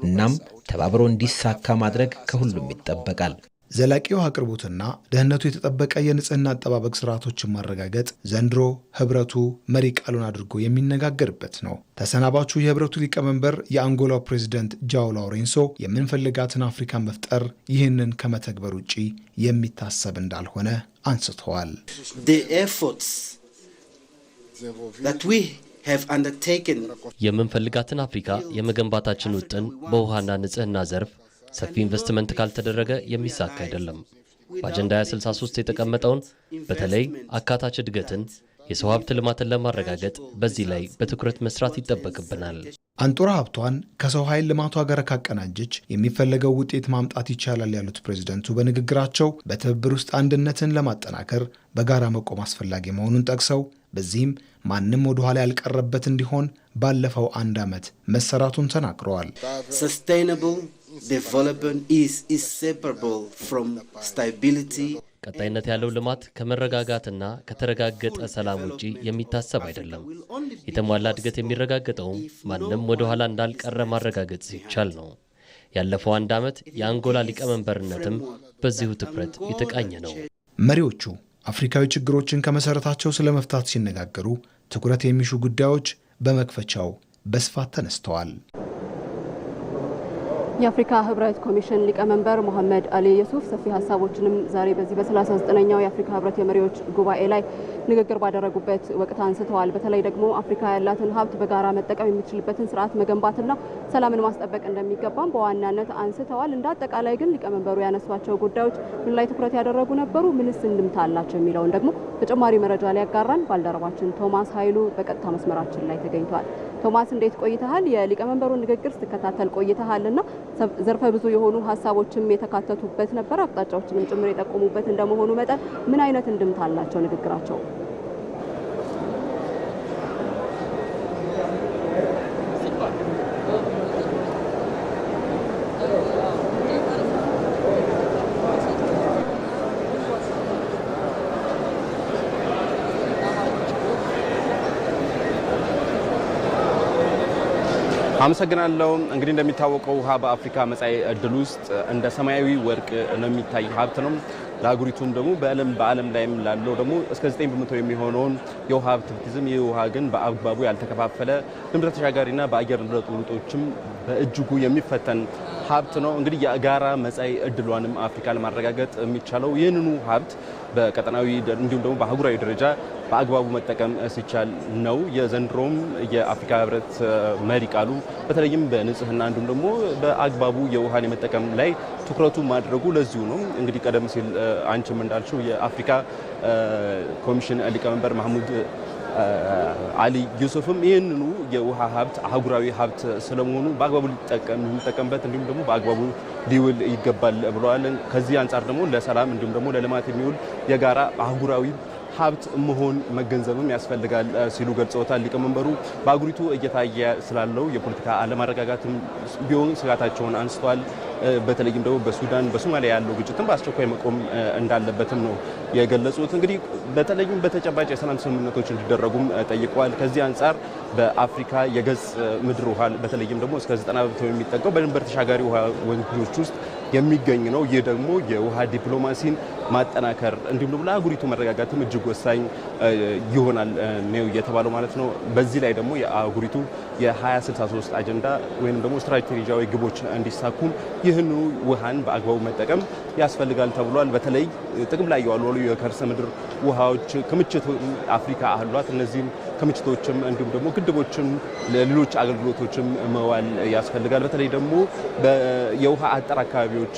እናም ተባብሮ እንዲሳካ ማድረግ ከሁሉም ይጠበቃል። ዘላቂው አቅርቦትና ደህንነቱ የተጠበቀ የንጽህና አጠባበቅ ስርዓቶችን ማረጋገጥ ዘንድሮ ህብረቱ መሪ ቃሉን አድርጎ የሚነጋገርበት ነው። ተሰናባቹ የህብረቱ ሊቀመንበር የአንጎላው ፕሬዝዳንት ጃኦ ሎሬንሶ የምንፈልጋትን አፍሪካን መፍጠር ይህንን ከመተግበር ውጪ የሚታሰብ እንዳልሆነ አንስተዋል። የምንፈልጋትን አፍሪካ የመገንባታችን ውጥን በውሃና ንጽህና ዘርፍ ሰፊ ኢንቨስትመንት ካልተደረገ የሚሳካ አይደለም። በአጀንዳ 2063 የተቀመጠውን በተለይ አካታች እድገትን፣ የሰው ሀብት ልማትን ለማረጋገጥ በዚህ ላይ በትኩረት መስራት ይጠበቅብናል። አንጡራ ሀብቷን ከሰው ኃይል ልማቷ ጋር ካቀናጀች የሚፈለገው ውጤት ማምጣት ይቻላል ያሉት ፕሬዝዳንቱ በንግግራቸው በትብብር ውስጥ አንድነትን ለማጠናከር በጋራ መቆም አስፈላጊ መሆኑን ጠቅሰው በዚህም ማንም ወደ ኋላ ያልቀረበት እንዲሆን ባለፈው አንድ ዓመት መሰራቱን ተናግረዋል። Sustainable development is inseparable from stability. ቀጣይነት ያለው ልማት ከመረጋጋትና ከተረጋገጠ ሰላም ውጪ የሚታሰብ አይደለም። የተሟላ እድገት የሚረጋገጠውም ማንም ወደ ኋላ እንዳልቀረ ማረጋገጥ ሲቻል ነው። ያለፈው አንድ ዓመት የአንጎላ ሊቀመንበርነትም በዚሁ ትኩረት የተቃኘ ነው። መሪዎቹ አፍሪካዊ ችግሮችን ከመሰረታቸው ስለመፍታት ሲነጋገሩ ትኩረት የሚሹ ጉዳዮች በመክፈቻው በስፋት ተነስተዋል። የአፍሪካ ህብረት ኮሚሽን ሊቀመንበር መሐመድ አሊ ዩሱፍ ሰፊ ሀሳቦችንም ዛሬ በዚህ በ39ኛው የአፍሪካ ህብረት የመሪዎች ጉባኤ ላይ ንግግር ባደረጉበት ወቅት አንስተዋል። በተለይ ደግሞ አፍሪካ ያላትን ሀብት በጋራ መጠቀም የሚችልበትን ስርዓት መገንባትና ሰላምን ማስጠበቅ እንደሚገባም በዋናነት አንስተዋል። እንደ አጠቃላይ ግን ሊቀመንበሩ ያነሷቸው ጉዳዮች ምን ላይ ትኩረት ያደረጉ ነበሩ፣ ምንስ እንድምታ አላቸው የሚለውን ደግሞ ተጨማሪ መረጃ ሊያጋራን ባልደረባችን ቶማስ ኃይሉ በቀጥታ መስመራችን ላይ ተገኝቷል። ቶማስ እንዴት ቆይተሃል? የሊቀመንበሩን ንግግር ስትከታተል ቆይተሃልና ዘርፈ ብዙ የሆኑ ሀሳቦችም የተካተቱበት ነበር፣ አቅጣጫዎችንም ጭምር የጠቆሙበት እንደመሆኑ መጠን ምን አይነት እንድምታ አላቸው ንግግራቸው? አመሰግናለሁ። እንግዲህ እንደሚታወቀው ውሃ በአፍሪካ መጻኢ ዕድል ውስጥ እንደ ሰማያዊ ወርቅ ነው የሚታይ ሀብት ነው። ለአህጉሪቱም ደግሞ በዓለም ላይም ላለው ደግሞ እስከ 9% የሚሆነውን የውሃ ሀብት ብትይዝም ይህ ውሃ ግን በአግባቡ ያልተከፋፈለ ድንበር ተሻጋሪና በአየር ንብረት ለውጦችም በእጅጉ የሚፈተን ሀብት ነው። እንግዲህ የጋራ መጻኢ ዕድሏንም አፍሪካ ለማረጋገጥ የሚቻለው ይህንኑ ሀብት በቀጠናዊ እንዲሁም ደግሞ በአህጉራዊ ደረጃ በአግባቡ መጠቀም ሲቻል ነው። የዘንድሮም የአፍሪካ ህብረት መሪ ቃሉ በተለይም በንጽህና እንዲሁም ደግሞ በአግባቡ የውሃን የመጠቀም ላይ ትኩረቱ ማድረጉ ለዚሁ ነው። እንግዲህ ቀደም ሲል አንቺም እንዳልሽው የአፍሪካ ኮሚሽን ሊቀመንበር መሐሙድ አሊ ዩሱፍም ይህንኑ የውሃ ሀብት አህጉራዊ ሀብት ስለመሆኑ በአግባቡ ሊጠቀምበት እንዲሁም ደግሞ በአግባቡ ሊውል ይገባል ብለዋል። ከዚህ አንጻር ደግሞ ለሰላም እንዲሁም ደግሞ ለልማት የሚውል የጋራ አህጉራዊ ሀብት መሆን መገንዘብም ያስፈልጋል ሲሉ ገልጸውታል። ሊቀመንበሩ በአህጉሪቱ እየታየ ስላለው የፖለቲካ አለመረጋጋትም ቢሆን ስጋታቸውን አንስተዋል። በተለይም ደግሞ በሱዳን በሶማሊያ ያለው ግጭትም በአስቸኳይ መቆም እንዳለበትም ነው የገለጹት። እንግዲህ በተለይም በተጨባጭ የሰላም ስምምነቶች እንዲደረጉም ጠይቀዋል። ከዚህ አንጻር በአፍሪካ የገጽ ምድር ውሃ በተለይም ደግሞ እስከ 90% የሚጠጋው በድንበር ተሻጋሪ ውሃ ወንዞች ውስጥ የሚገኝ ነው። ይህ ደግሞ የውሃ ዲፕሎማሲን ማጠናከር እንዲሁም ደግሞ ለአህጉሪቱ መረጋጋትም እጅግ ወሳኝ ይሆናል ነው የተባለው ማለት ነው። በዚህ ላይ ደግሞ የአህጉሪቱ የ2063 አጀንዳ ወይም ደግሞ ስትራቴጂያዊ ግቦች እንዲሳኩም ይህን ውሃን በአግባቡ መጠቀም ያስፈልጋል ተብሏል። በተለይ ጥቅም ላይ የዋሉ የከርሰ ምድር ውሃዎች ክምችት አፍሪካ አሏት። እነዚህም ክምችቶችም እንዲሁም ደግሞ ግድቦችም ለሌሎች አገልግሎቶችም መዋል ያስፈልጋል። በተለይ ደግሞ የውሃ አጠር አካባቢዎች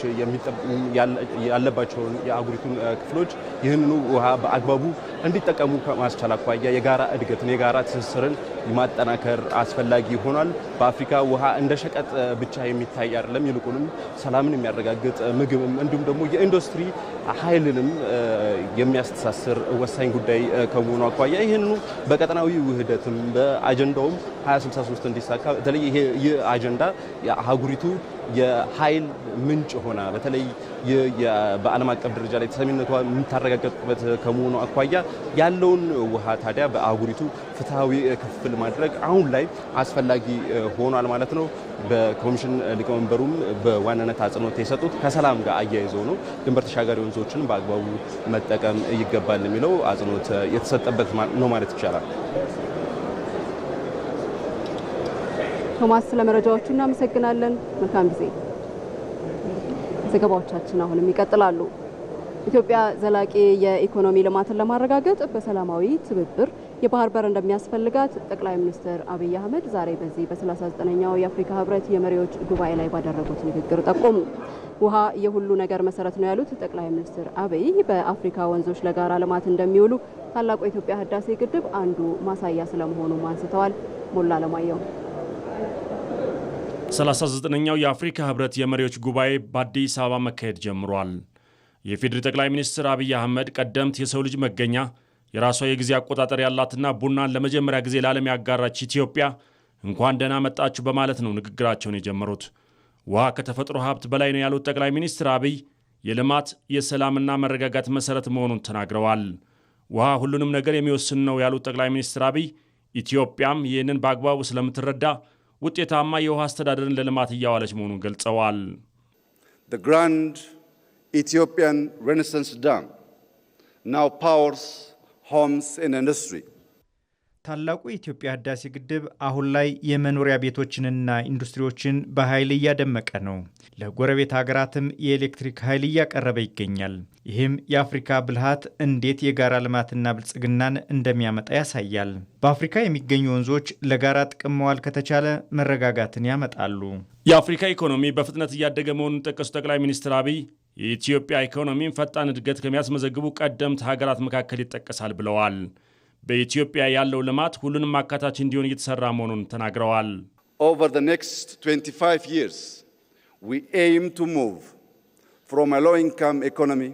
ያለባቸውን የአህጉሪቱን ክፍሎች ይህንኑ ውሃ በአግባቡ እንዲጠቀሙ ከማስቻል አኳያ የጋራ እድገትን የጋራ ትስስርን ማጠናከር አስፈላጊ ሆኗል። በአፍሪካ ውሃ እንደ ሸቀጥ ብቻ የሚታይ አይደለም። ይልቁንም ሰላምን የሚያረጋግጥ ምግብም እንዲሁም ደግሞ የኢንዱስትሪ ኃይልንም የሚያስተሳስር ወሳኝ ጉዳይ ከመሆኑ አኳያ ይህንኑ በቀጠናዊ ውህደትም በአጀንዳውም 2063 እንዲሳካ በተለይ ይህ አጀንዳ የአህጉሪቱ የኃይል ምንጭ ሆና በተለይ በዓለም አቀፍ ደረጃ ላይ ተሰሚነቷ የምታረጋግጥበት ከመሆኑ አኳያ ያለውን ውሃ ታዲያ በአህጉሪቱ ፍትሃዊ ክፍል ማድረግ አሁን ላይ አስፈላጊ ሆኗል ማለት ነው። በኮሚሽን ሊቀመንበሩም በዋናነት አጽንኦት የሰጡት ከሰላም ጋር አያይዘው ነው። ድንበር ተሻጋሪ ወንዞችን በአግባቡ መጠቀም ይገባል የሚለው አጽንኦት የተሰጠበት ነው ማለት ይቻላል። ቶማስ ስለመረጃዎቹ እናመሰግናለን። መልካም ጊዜ። ዘገባዎቻችን አሁንም ይቀጥላሉ። ኢትዮጵያ ዘላቂ የኢኮኖሚ ልማትን ለማረጋገጥ በሰላማዊ ትብብር የባህር በር እንደሚያስፈልጋት ጠቅላይ ሚኒስትር አብይ አህመድ ዛሬ በዚህ በ39ኛው የአፍሪካ ህብረት የመሪዎች ጉባኤ ላይ ባደረጉት ንግግር ጠቆሙ። ውሃ የሁሉ ነገር መሰረት ነው ያሉት ጠቅላይ ሚኒስትር አብይ በአፍሪካ ወንዞች ለጋራ ልማት እንደሚውሉ ታላቁ የኢትዮጵያ ህዳሴ ግድብ አንዱ ማሳያ ስለመሆኑ አንስተዋል። ሞላ ለማየው 39ኛው የአፍሪካ ህብረት የመሪዎች ጉባኤ በአዲስ አበባ መካሄድ ጀምሯል። የፌዴራል ጠቅላይ ሚኒስትር አብይ አህመድ ቀደምት የሰው ልጅ መገኛ የራሷ የጊዜ አቆጣጠር ያላትና ቡናን ለመጀመሪያ ጊዜ ለዓለም ያጋራች ኢትዮጵያ እንኳን ደህና መጣችሁ በማለት ነው ንግግራቸውን የጀመሩት። ውሃ ከተፈጥሮ ሀብት በላይ ነው ያሉት ጠቅላይ ሚኒስትር አብይ የልማት የሰላምና መረጋጋት መሰረት መሆኑን ተናግረዋል። ውሃ ሁሉንም ነገር የሚወስን ነው ያሉት ጠቅላይ ሚኒስትር አብይ ኢትዮጵያም ይህንን በአግባቡ ስለምትረዳ ውጤታማ የውሃ አስተዳደርን ለልማት እያዋለች መሆኑን ገልጸዋል። The Grand Ethiopian Renaissance Dam now powers homes and industry. ታላቁ የኢትዮጵያ ህዳሴ ግድብ አሁን ላይ የመኖሪያ ቤቶችንና ኢንዱስትሪዎችን በኃይል እያደመቀ ነው። ለጎረቤት ሀገራትም የኤሌክትሪክ ኃይል እያቀረበ ይገኛል። ይህም የአፍሪካ ብልሃት እንዴት የጋራ ልማትና ብልጽግናን እንደሚያመጣ ያሳያል። በአፍሪካ የሚገኙ ወንዞች ለጋራ ጥቅም መዋል ከተቻለ መረጋጋትን ያመጣሉ። የአፍሪካ ኢኮኖሚ በፍጥነት እያደገ መሆኑን ጠቀሱ ጠቅላይ ሚኒስትር አብይ የኢትዮጵያ ኢኮኖሚን ፈጣን እድገት ከሚያስመዘግቡ ቀደምት ሀገራት መካከል ይጠቀሳል ብለዋል። በኢትዮጵያ ያለው ልማት ሁሉንም አካታች እንዲሆን እየተሰራ መሆኑን ተናግረዋል። Over the next 25 years, we aim to move from a low-income economy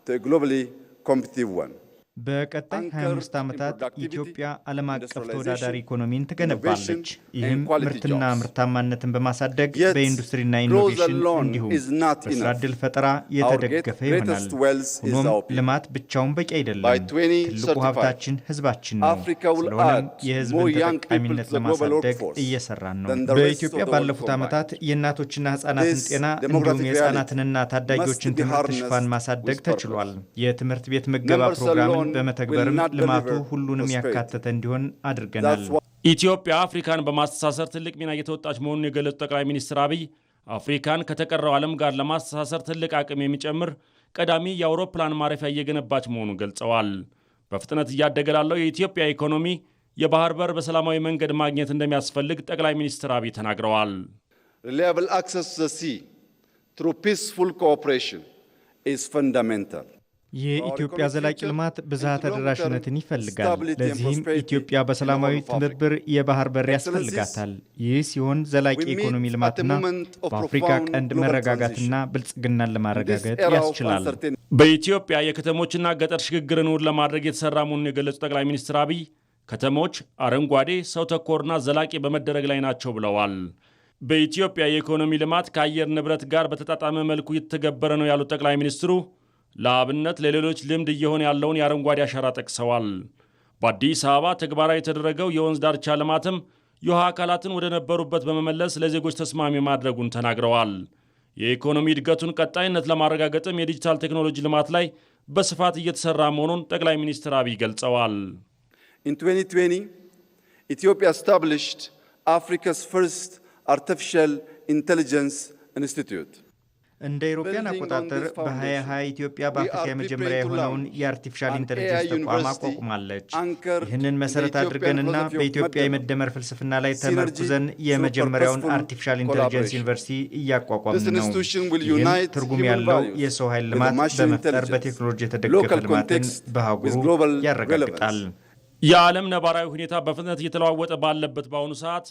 to a globally competitive one. በቀጣይ 25 ዓመታት ኢትዮጵያ ዓለም አቀፍ ተወዳዳሪ ኢኮኖሚን ትገነባለች። ይህም ምርትና ምርታማነትን በማሳደግ በኢንዱስትሪና ኢኖቬሽን እንዲሁም በስራ ዕድል ፈጠራ የተደገፈ ይሆናል። ሆኖም ልማት ብቻውን በቂ አይደለም። ትልቁ ሀብታችን ህዝባችን ነው። ስለሆነም የህዝብን ተጠቃሚነት ለማሳደግ እየሰራን ነው። በኢትዮጵያ ባለፉት ዓመታት የእናቶችና ህጻናትን ጤና እንዲሁም የህጻናትንና ታዳጊዎችን ትምህርት ሽፋን ማሳደግ ተችሏል። የትምህርት ቤት ምገባ ፕሮግራም በመተግበርም ልማቱ ሁሉንም ያካተተ እንዲሆን አድርገናል። ኢትዮጵያ አፍሪካን በማስተሳሰር ትልቅ ሚና እየተወጣች መሆኑን የገለጹት ጠቅላይ ሚኒስትር አብይ አፍሪካን ከተቀረው ዓለም ጋር ለማስተሳሰር ትልቅ አቅም የሚጨምር ቀዳሚ የአውሮፕላን ማረፊያ እየገነባች መሆኑን ገልጸዋል። በፍጥነት እያደገ ላለው የኢትዮጵያ ኢኮኖሚ የባህር በር በሰላማዊ መንገድ ማግኘት እንደሚያስፈልግ ጠቅላይ ሚኒስትር አብይ ተናግረዋል። Reliable access to the sea through peaceful cooperation is fundamental. የኢትዮጵያ ዘላቂ ልማት ብዝሃ ተደራሽነትን ይፈልጋል። ለዚህም ኢትዮጵያ በሰላማዊ ትብብር የባህር በር ያስፈልጋታል። ይህ ሲሆን ዘላቂ ኢኮኖሚ ልማትና በአፍሪካ ቀንድ መረጋጋትና ብልጽግናን ለማረጋገጥ ያስችላል። በኢትዮጵያ የከተሞችና ገጠር ሽግግርን እውን ለማድረግ የተሰራ መሆኑን የገለጹት ጠቅላይ ሚኒስትር አብይ ከተሞች አረንጓዴ፣ ሰው ተኮርና ዘላቂ በመደረግ ላይ ናቸው ብለዋል። በኢትዮጵያ የኢኮኖሚ ልማት ከአየር ንብረት ጋር በተጣጣመ መልኩ እየተገበረ ነው ያሉት ጠቅላይ ሚኒስትሩ ለአብነት ለሌሎች ልምድ እየሆነ ያለውን የአረንጓዴ አሻራ ጠቅሰዋል። በአዲስ አበባ ተግባራዊ የተደረገው የወንዝ ዳርቻ ልማትም የውሃ አካላትን ወደ ነበሩበት በመመለስ ለዜጎች ተስማሚ ማድረጉን ተናግረዋል። የኢኮኖሚ እድገቱን ቀጣይነት ለማረጋገጥም የዲጂታል ቴክኖሎጂ ልማት ላይ በስፋት እየተሰራ መሆኑን ጠቅላይ ሚኒስትር አብይ ገልጸዋል። In 2020, Ethiopia established Africa's first artificial intelligence institute. እንደ ኢሮፒያን አቆጣጠር በ2020 ኢትዮጵያ በአፍሪካ የመጀመሪያ የሆነውን የአርቲፊሻል ኢንተለጀንስ ተቋም አቋቁማለች። ይህንን መሰረት አድርገንና በኢትዮጵያ የመደመር ፍልስፍና ላይ ተመርኩዘን የመጀመሪያውን አርቲፊሻል ኢንተለጀንስ ዩኒቨርሲቲ እያቋቋምን ነው። ይህም ትርጉም ያለው የሰው ኃይል ልማት በመፍጠር በቴክኖሎጂ የተደገፈ ልማትን በአህጉሩ ያረጋግጣል። የዓለም ነባራዊ ሁኔታ በፍጥነት እየተለዋወጠ ባለበት በአሁኑ ሰዓት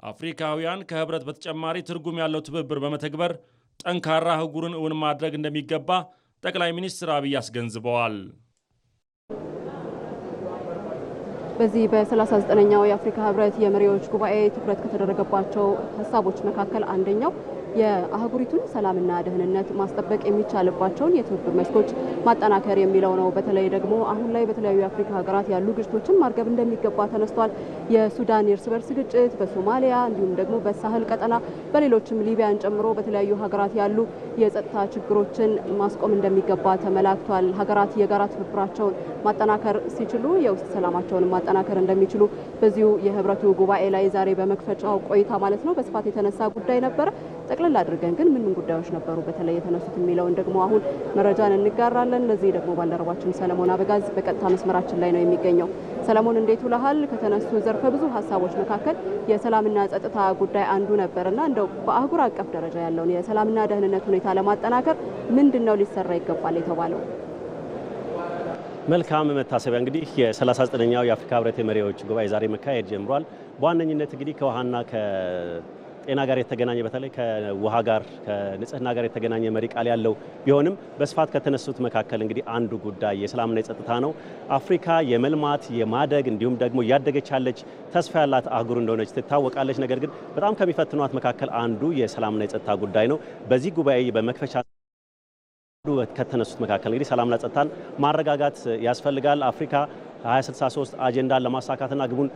አፍሪካውያን ከህብረት በተጨማሪ ትርጉም ያለው ትብብር በመተግበር ጠንካራ አህጉርን እውን ማድረግ እንደሚገባ ጠቅላይ ሚኒስትር አብይ አስገንዝበዋል። በዚህ በ39ኛው የአፍሪካ ህብረት የመሪዎች ጉባኤ ትኩረት ከተደረገባቸው ሀሳቦች መካከል አንደኛው የአህጉሪቱን ሰላምና ደህንነት ማስጠበቅ የሚቻልባቸውን የትብብር መስኮች ማጠናከር የሚለው ነው። በተለይ ደግሞ አሁን ላይ በተለያዩ የአፍሪካ ሀገራት ያሉ ግጭቶችን ማርገብ እንደሚገባ ተነስቷል። የሱዳን የእርስ በርስ ግጭት፣ በሶማሊያ እንዲሁም ደግሞ በሳህል ቀጠና፣ በሌሎችም ሊቢያን ጨምሮ በተለያዩ ሀገራት ያሉ የጸጥታ ችግሮችን ማስቆም እንደሚገባ ተመላክቷል። ሀገራት የጋራ ትብብራቸውን ማጠናከር ሲችሉ የውስጥ ሰላማቸውን ማጠናከር እንደሚችሉ በዚሁ የህብረቱ ጉባኤ ላይ ዛሬ በመክፈቻው ቆይታ ማለት ነው በስፋት የተነሳ ጉዳይ ነበር። ጠቅለል አድርገን ግን ምን ጉዳዮች ነበሩ በተለይ የተነሱት የሚለውን ደግሞ አሁን መረጃን እንጋራለን። ለዚህ ደግሞ ባልደረባችን ሰለሞን አበጋዝ በቀጥታ መስመራችን ላይ ነው የሚገኘው። ሰለሞን እንዴት ውለሃል? ከተነሱ ዘርፈ ብዙ ሀሳቦች መካከል የሰላምና ጸጥታ ጉዳይ አንዱ ነበርና እንደው በአህጉር አቀፍ ደረጃ ያለውን የሰላምና ደህንነት ሁኔታ ለማጠናከር ምንድነው ሊሰራ ይገባል የተባለው? መልካም መታሰቢያ እንግዲህ የ39ኛው የአፍሪካ ህብረት የመሪዎች ጉባኤ ዛሬ መካሄድ ጀምሯል። በዋነኝነት እንግዲህ ከውሃና ጤና ጋር የተገናኘ በተለይ ከውሃ ጋር ከንጽህና ጋር የተገናኘ መሪ ቃል ያለው ቢሆንም በስፋት ከተነሱት መካከል እንግዲህ አንዱ ጉዳይ የሰላምና የጸጥታ ነው። አፍሪካ የመልማት የማደግ እንዲሁም ደግሞ እያደገች ያለች ተስፋ ያላት አህጉር እንደሆነች ትታወቃለች። ነገር ግን በጣም ከሚፈትኗት መካከል አንዱ የሰላምና የጸጥታ ጉዳይ ነው። በዚህ ጉባኤ በመክፈቻ ከተነሱት መካከል እንግዲህ ሰላምና ጸጥታን ማረጋጋት ያስፈልጋል። አፍሪካ 2063 አጀንዳን ለማሳካትና ግቡን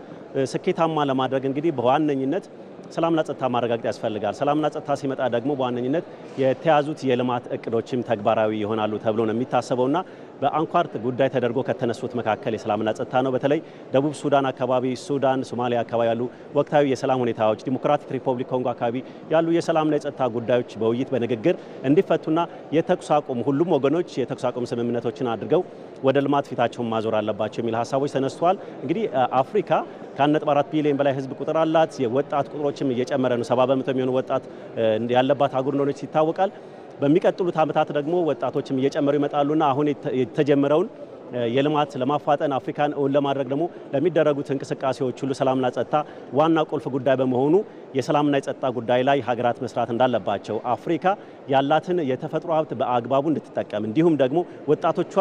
ስኬታማ ለማድረግ እንግዲህ በዋነኝነት ሰላምና ጸጥታ ማረጋገጥ ያስፈልጋል። ሰላምና ጸጥታ ሲመጣ ደግሞ በዋነኝነት የተያዙት የልማት እቅዶችም ተግባራዊ ይሆናሉ ተብሎ ነው የሚታሰበውና በአንኳር ጉዳይ ተደርጎ ከተነሱት መካከል የሰላምና ጸጥታ ነው። በተለይ ደቡብ ሱዳን አካባቢ፣ ሱዳን፣ ሶማሊያ አካባቢ ያሉ ወቅታዊ የሰላም ሁኔታዎች፣ ዲሞክራቲክ ሪፐብሊክ ኮንጎ አካባቢ ያሉ የሰላምና የጸጥታ ጉዳዮች በውይይት በንግግር እንዲፈቱና የተኩስ አቁም ሁሉም ወገኖች የተኩስ አቁም ስምምነቶችን አድርገው ወደ ልማት ፊታቸውን ማዞር አለባቸው የሚል ሀሳቦች ተነስተዋል። እንግዲህ አፍሪካ ከ1.4 ቢሊዮን በላይ ህዝብ ቁጥር አላት። የወጣት ቁጥሮችም እየጨመረ ነው። 70% የሚሆኑ ወጣት ያለባት አህጉር እንደሆነች ይታወቃል። በሚቀጥሉት ዓመታት ደግሞ ወጣቶችም እየጨመሩ ይመጣሉና አሁን የተጀመረውን የልማት ለማፋጠን አፍሪካን እውን ለማድረግ ደግሞ ለሚደረጉት እንቅስቃሴዎች ሁሉ ሰላምና ጸጥታ ዋና ቁልፍ ጉዳይ በመሆኑ የሰላምና የጸጥታ ጉዳይ ላይ ሀገራት መስራት እንዳለባቸው፣ አፍሪካ ያላትን የተፈጥሮ ሀብት በአግባቡ እንድትጠቀም እንዲሁም ደግሞ ወጣቶቿ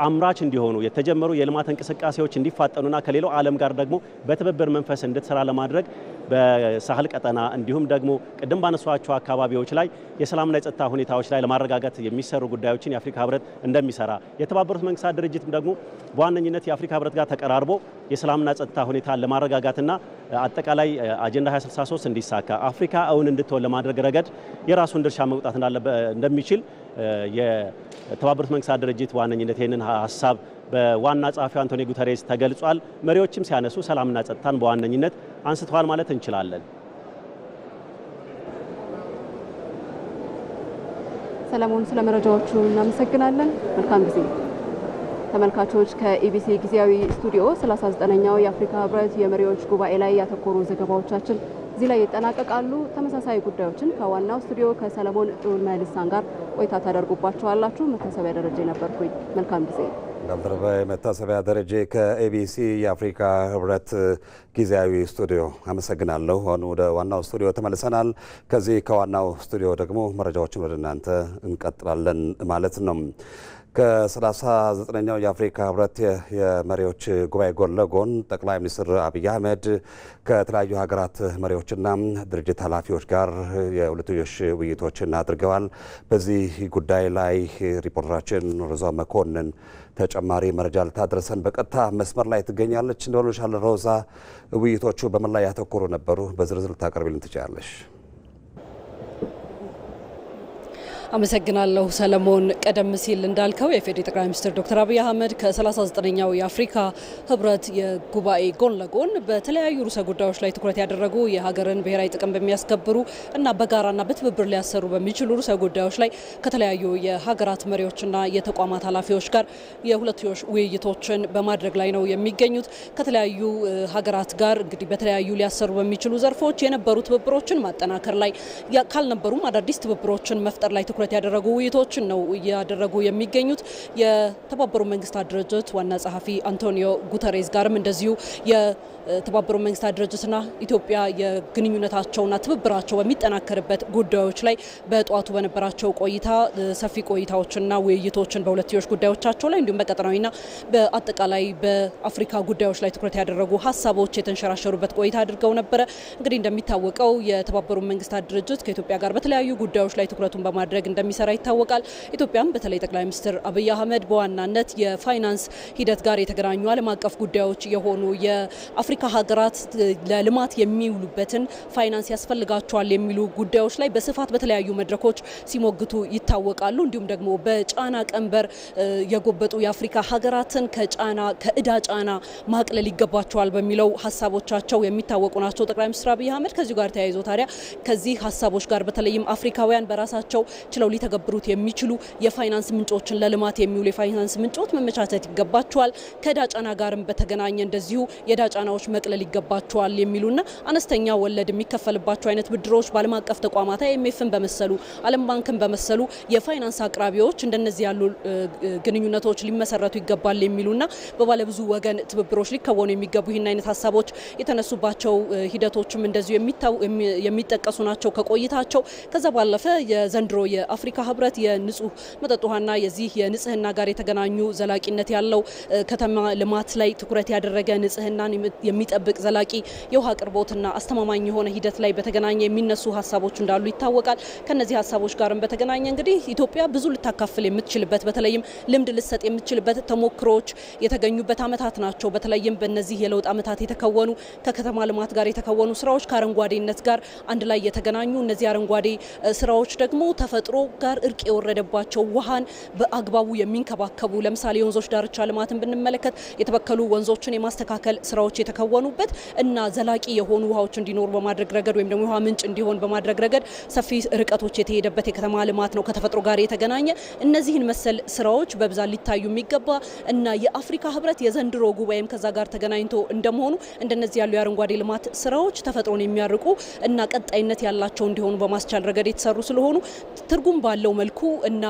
አምራች እንዲሆኑ የተጀመሩ የልማት እንቅስቃሴዎች እንዲፋጠኑና ከሌላው ዓለም ጋር ደግሞ በትብብር መንፈስ እንድትሰራ ለማድረግ በሳህል ቀጠና እንዲሁም ደግሞ ቅድም ባነሷቸው አካባቢዎች ላይ የሰላምና የጸጥታ ሁኔታዎች ላይ ለማረጋጋት የሚሰሩ ጉዳዮችን የአፍሪካ ህብረት እንደሚሰራ የተባበሩት መንግስታት ድርጅት ደግሞ በዋነኝነት የአፍሪካ ህብረት ጋር ተቀራርቦ የሰላምና ጸጥታ ሁኔታ ለማረጋጋትና አጠቃላይ አጀንዳ 2063 እንዲሳካ አፍሪካ እውን እንድትሆን ለማድረግ ረገድ የራሱን ድርሻ መውጣት እንደሚችል የተባበሩት መንግስታት ድርጅት በዋነኝነት ይህንን ሀሳብ በዋና ጸሐፊው አንቶኒዮ ጉተሬስ ተገልጿል። መሪዎችም ሲያነሱ ሰላምና ጸጥታን በዋነኝነት አንስተዋል ማለት እንችላለን። ሰለሞን ስለ መረጃዎቹ እናመሰግናለን። መልካም ጊዜ። ተመልካቾች ከኢቢሲ ጊዜያዊ ስቱዲዮ 39ኛው የአፍሪካ ህብረት የመሪዎች ጉባኤ ላይ ያተኮሩ ዘገባዎቻችን እዚህ ላይ ይጠናቀቃሉ። ተመሳሳይ ጉዳዮችን ከዋናው ስቱዲዮ ከሰለሞን ጡልማ ልሳን ጋር ቆይታ ታደርጉባቸዋላችሁ። መታሰቢያ ደረጀ ነበርኩኝ። መልካም ጊዜ። ባልደረባ መታሰቢያ ደረጀ ከኤቢሲ የአፍሪካ ህብረት ጊዜያዊ ስቱዲዮ አመሰግናለሁ። አሁን ወደ ዋናው ስቱዲዮ ተመልሰናል። ከዚህ ከዋናው ስቱዲዮ ደግሞ መረጃዎችን ወደ እናንተ እንቀጥላለን ማለት ነው። ከ39ኛው የአፍሪካ ህብረት የመሪዎች ጉባኤ ጎን ለጎን ጠቅላይ ሚኒስትር አብይ አህመድ ከተለያዩ ሀገራት መሪዎችና ድርጅት ኃላፊዎች ጋር የሁለትዮሽ ውይይቶችን አድርገዋል። በዚህ ጉዳይ ላይ ሪፖርተራችን ሮዛ መኮንን ተጨማሪ መረጃ ልታደርሰን በቀጥታ መስመር ላይ ትገኛለች። እንደሆነሻል ሮዛ፣ ውይይቶቹ በምን ላይ ያተኮሩ ነበሩ? በዝርዝር ልታቀርቢልን ትችላለሽ? አመሰግናለሁ ሰለሞን። ቀደም ሲል እንዳልከው የፌዴራል ጠቅላይ ሚኒስትር ዶክተር አብይ አህመድ ከ39ኛው የአፍሪካ ህብረት የጉባኤ ጎን ለጎን በተለያዩ ርዕሰ ጉዳዮች ላይ ትኩረት ያደረጉ የሀገርን ብሔራዊ ጥቅም በሚያስከብሩ እና በጋራና በትብብር ሊያሰሩ በሚችሉ ርዕሰ ጉዳዮች ላይ ከተለያዩ የሀገራት መሪዎችና የተቋማት ኃላፊዎች ጋር የሁለትዮሽ ውይይቶችን በማድረግ ላይ ነው የሚገኙት። ከተለያዩ ሀገራት ጋር እንግዲህ በተለያዩ ሊያሰሩ በሚችሉ ዘርፎች የነበሩ ትብብሮችን ማጠናከር ላይ ካልነበሩም አዳዲስ ትብብሮችን መፍጠር ላይ ትኩረት ያደረጉ ውይይቶችን ነው ያደረጉ የሚገኙት። የተባበሩት መንግስታት ድርጅት ዋና ጸሐፊ አንቶኒዮ ጉተሬስ ጋርም እንደዚሁ የተባበሩት መንግስታት ድርጅትና ኢትዮጵያ የግንኙነታቸውና ትብብራቸው በሚጠናከርበት ጉዳዮች ላይ በጧቱ በነበራቸው ቆይታ ሰፊ ቆይታዎችና ውይይቶችን በሁለትዮሽ ጉዳዮቻቸው ላይ እንዲሁም በቀጠናዊና በአጠቃላይ በአፍሪካ ጉዳዮች ላይ ትኩረት ያደረጉ ሀሳቦች የተንሸራሸሩበት ቆይታ አድርገው ነበረ። እንግዲህ እንደሚታወቀው የተባበሩት መንግስታት ድርጅት ከኢትዮጵያ ጋር በተለያዩ ጉዳዮች ላይ ትኩረቱን በማድረግ እንደሚሰራ ይታወቃል። ኢትዮጵያም በተለይ ጠቅላይ ሚኒስትር አብይ አህመድ በዋናነት የፋይናንስ ሂደት ጋር የተገናኙ ዓለም አቀፍ ጉዳዮች የሆኑ የአፍሪካ ሀገራት ለልማት የሚውሉበትን ፋይናንስ ያስፈልጋቸዋል የሚሉ ጉዳዮች ላይ በስፋት በተለያዩ መድረኮች ሲሞግቱ ይታወቃሉ። እንዲሁም ደግሞ በጫና ቀንበር የጎበጡ የአፍሪካ ሀገራትን ከዕዳ ጫና ማቅለል ይገባቸዋል በሚለው ሀሳቦቻቸው የሚታወቁ ናቸው ጠቅላይ ሚኒስትር አብይ አህመድ። ከዚሁ ጋር ተያይዞ ታዲያ ከዚህ ሀሳቦች ጋር በተለይም አፍሪካውያን በራሳቸው ችለው ሊተገብሩት የሚችሉ የፋይናንስ ምንጮችን ለልማት የሚውሉ የፋይናንስ ምንጮች መመቻቸት ይገባቸዋል፣ ከዕዳ ጫና ጋርም በተገናኘ እንደዚሁ የዕዳ ጫናዎች መቅለል ይገባቸዋል የሚሉና አነስተኛ ወለድ የሚከፈልባቸው አይነት ብድሮች በዓለም አቀፍ ተቋማት IMFን በመሰሉ ዓለም ባንክን በመሰሉ የፋይናንስ አቅራቢዎች እንደነዚህ ያሉ ግንኙነቶች ሊመሰረቱ ይገባል የሚሉና በባለብዙ ወገን ትብብሮች ሊከወኑ የሚገቡ ይህን አይነት ሀሳቦች የተነሱባቸው ሂደቶችም እንደዚሁ የሚጠቀሱ ናቸው ከቆይታቸው። ከዛ ባለፈ የዘንድሮ የአፍሪካ ህብረት የንጹህ መጠጥ ውሃና የዚህ የንጽህና ጋር የተገናኙ ዘላቂነት ያለው ከተማ ልማት ላይ ትኩረት ያደረገ ንጽህናን የሚጠብቅ ዘላቂ የውሃ አቅርቦትና አስተማማኝ የሆነ ሂደት ላይ በተገናኘ የሚነሱ ሀሳቦች እንዳሉ ይታወቃል። ከነዚህ ሀሳቦች ጋርም በተገናኘ እንግዲህ ኢትዮጵያ ብዙ ልታካፍል የምትችልበት በተለይም ልምድ ልሰጥ የምትችልበት ተሞክሮች የተገኙበት አመታት ናቸው። በተለይም በእነዚህ የለውጥ አመታት የተከወኑ ከከተማ ልማት ጋር የተከወኑ ስራዎች ከአረንጓዴነት ጋር አንድ ላይ የተገናኙ እነዚህ አረንጓዴ ስራዎች ደግሞ ተፈጥሮ ጋር እርቅ የወረደባቸው ውሃን በአግባቡ የሚንከባከቡ ለምሳሌ የወንዞች ዳርቻ ልማትን ብንመለከት የተበከሉ ወንዞችን የማስተካከል ስራዎች የተከወኑበት እና ዘላቂ የሆኑ ውሃዎች እንዲኖሩ በማድረግ ረገድ ወይም ደግሞ ውሃ ምንጭ እንዲሆን በማድረግ ረገድ ሰፊ ርቀቶች የተሄደበት የከተማ ልማት ነው ከተፈጥሮ ጋር የተገናኘ። እነዚህን መሰል ስራዎች በብዛት ሊታዩ የሚገባ እና የአፍሪካ ህብረት የዘንድሮ ጉባኤም ከዛ ጋር ተገናኝቶ እንደመሆኑ እንደነዚህ ያሉ የአረንጓዴ ልማት ስራዎች ተፈጥሮን የሚያርቁ እና ቀጣይነት ያላቸው እንዲሆኑ በማስቻል ረገድ የተሰሩ ስለሆኑ ትርጉም ባለው መልኩ እና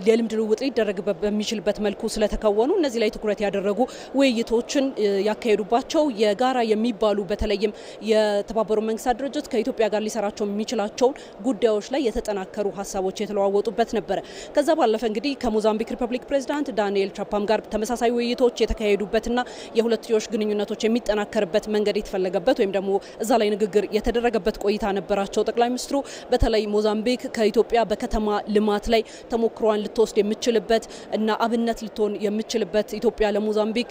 የልምድ ልውውጥ ሊደረግ በሚችልበት መልኩ ስለተከወኑ እነዚህ ላይ ትኩረት ያደረጉ ውይይቶችን ያካሄዱባቸው የጋራ የሚባሉ በተለይም የተባበሩት መንግስታት ድርጅት ከኢትዮጵያ ጋር ሊሰራቸው የሚችላቸውን ጉዳዮች ላይ የተጠናከሩ ሀሳቦች የተለዋወጡበት ነበረ። ከዛ ባለፈ እንግዲህ ከሞዛምቢክ ሪፐብሊክ ፕሬዝዳንት ዳንኤል ቻፓም ጋር ተመሳሳይ ውይይቶች የተካሄዱበትና የሁለትዮሽ ግንኙነቶች የሚጠናከርበት መንገድ የተፈለገበት ወይም ደግሞ እዛ ላይ ንግግር የተደረገበት ቆይታ ነበራቸው ጠቅላይ ሚኒስትሩ። በተለይ ሞዛምቢክ ከኢትዮጵያ በከተማ ልማት ላይ ተሞክሯን ልትወስድ የምትችልበት እና አብነት ልትሆን የምትችልበት ኢትዮጵያ ለሞዛምቢክ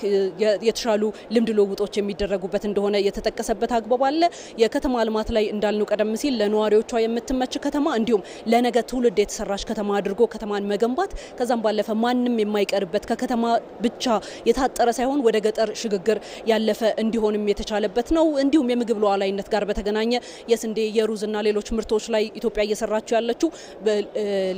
የተሻሉ ልምድ ልውውጦች የሚደረጉበት እንደሆነ የተጠቀሰበት አግባብ አለ። የከተማ ልማት ላይ እንዳልነው ቀደም ሲል ለነዋሪዎቿ የምትመች ከተማ እንዲሁም ለነገ ትውልድ የተሰራች ከተማ አድርጎ ከተማን መገንባት ከዛም ባለፈ ማንም የማይቀርበት ከከተማ ብቻ የታጠረ ሳይሆን ወደ ገጠር ሽግግር ያለፈ እንዲሆንም የተቻለበት ነው። እንዲሁም የምግብ ሉዓላዊነት ጋር በተገናኘ የስንዴ የሩዝና ሌሎች ምርቶች ላይ ኢትዮጵያ እየሰራችው ያለችው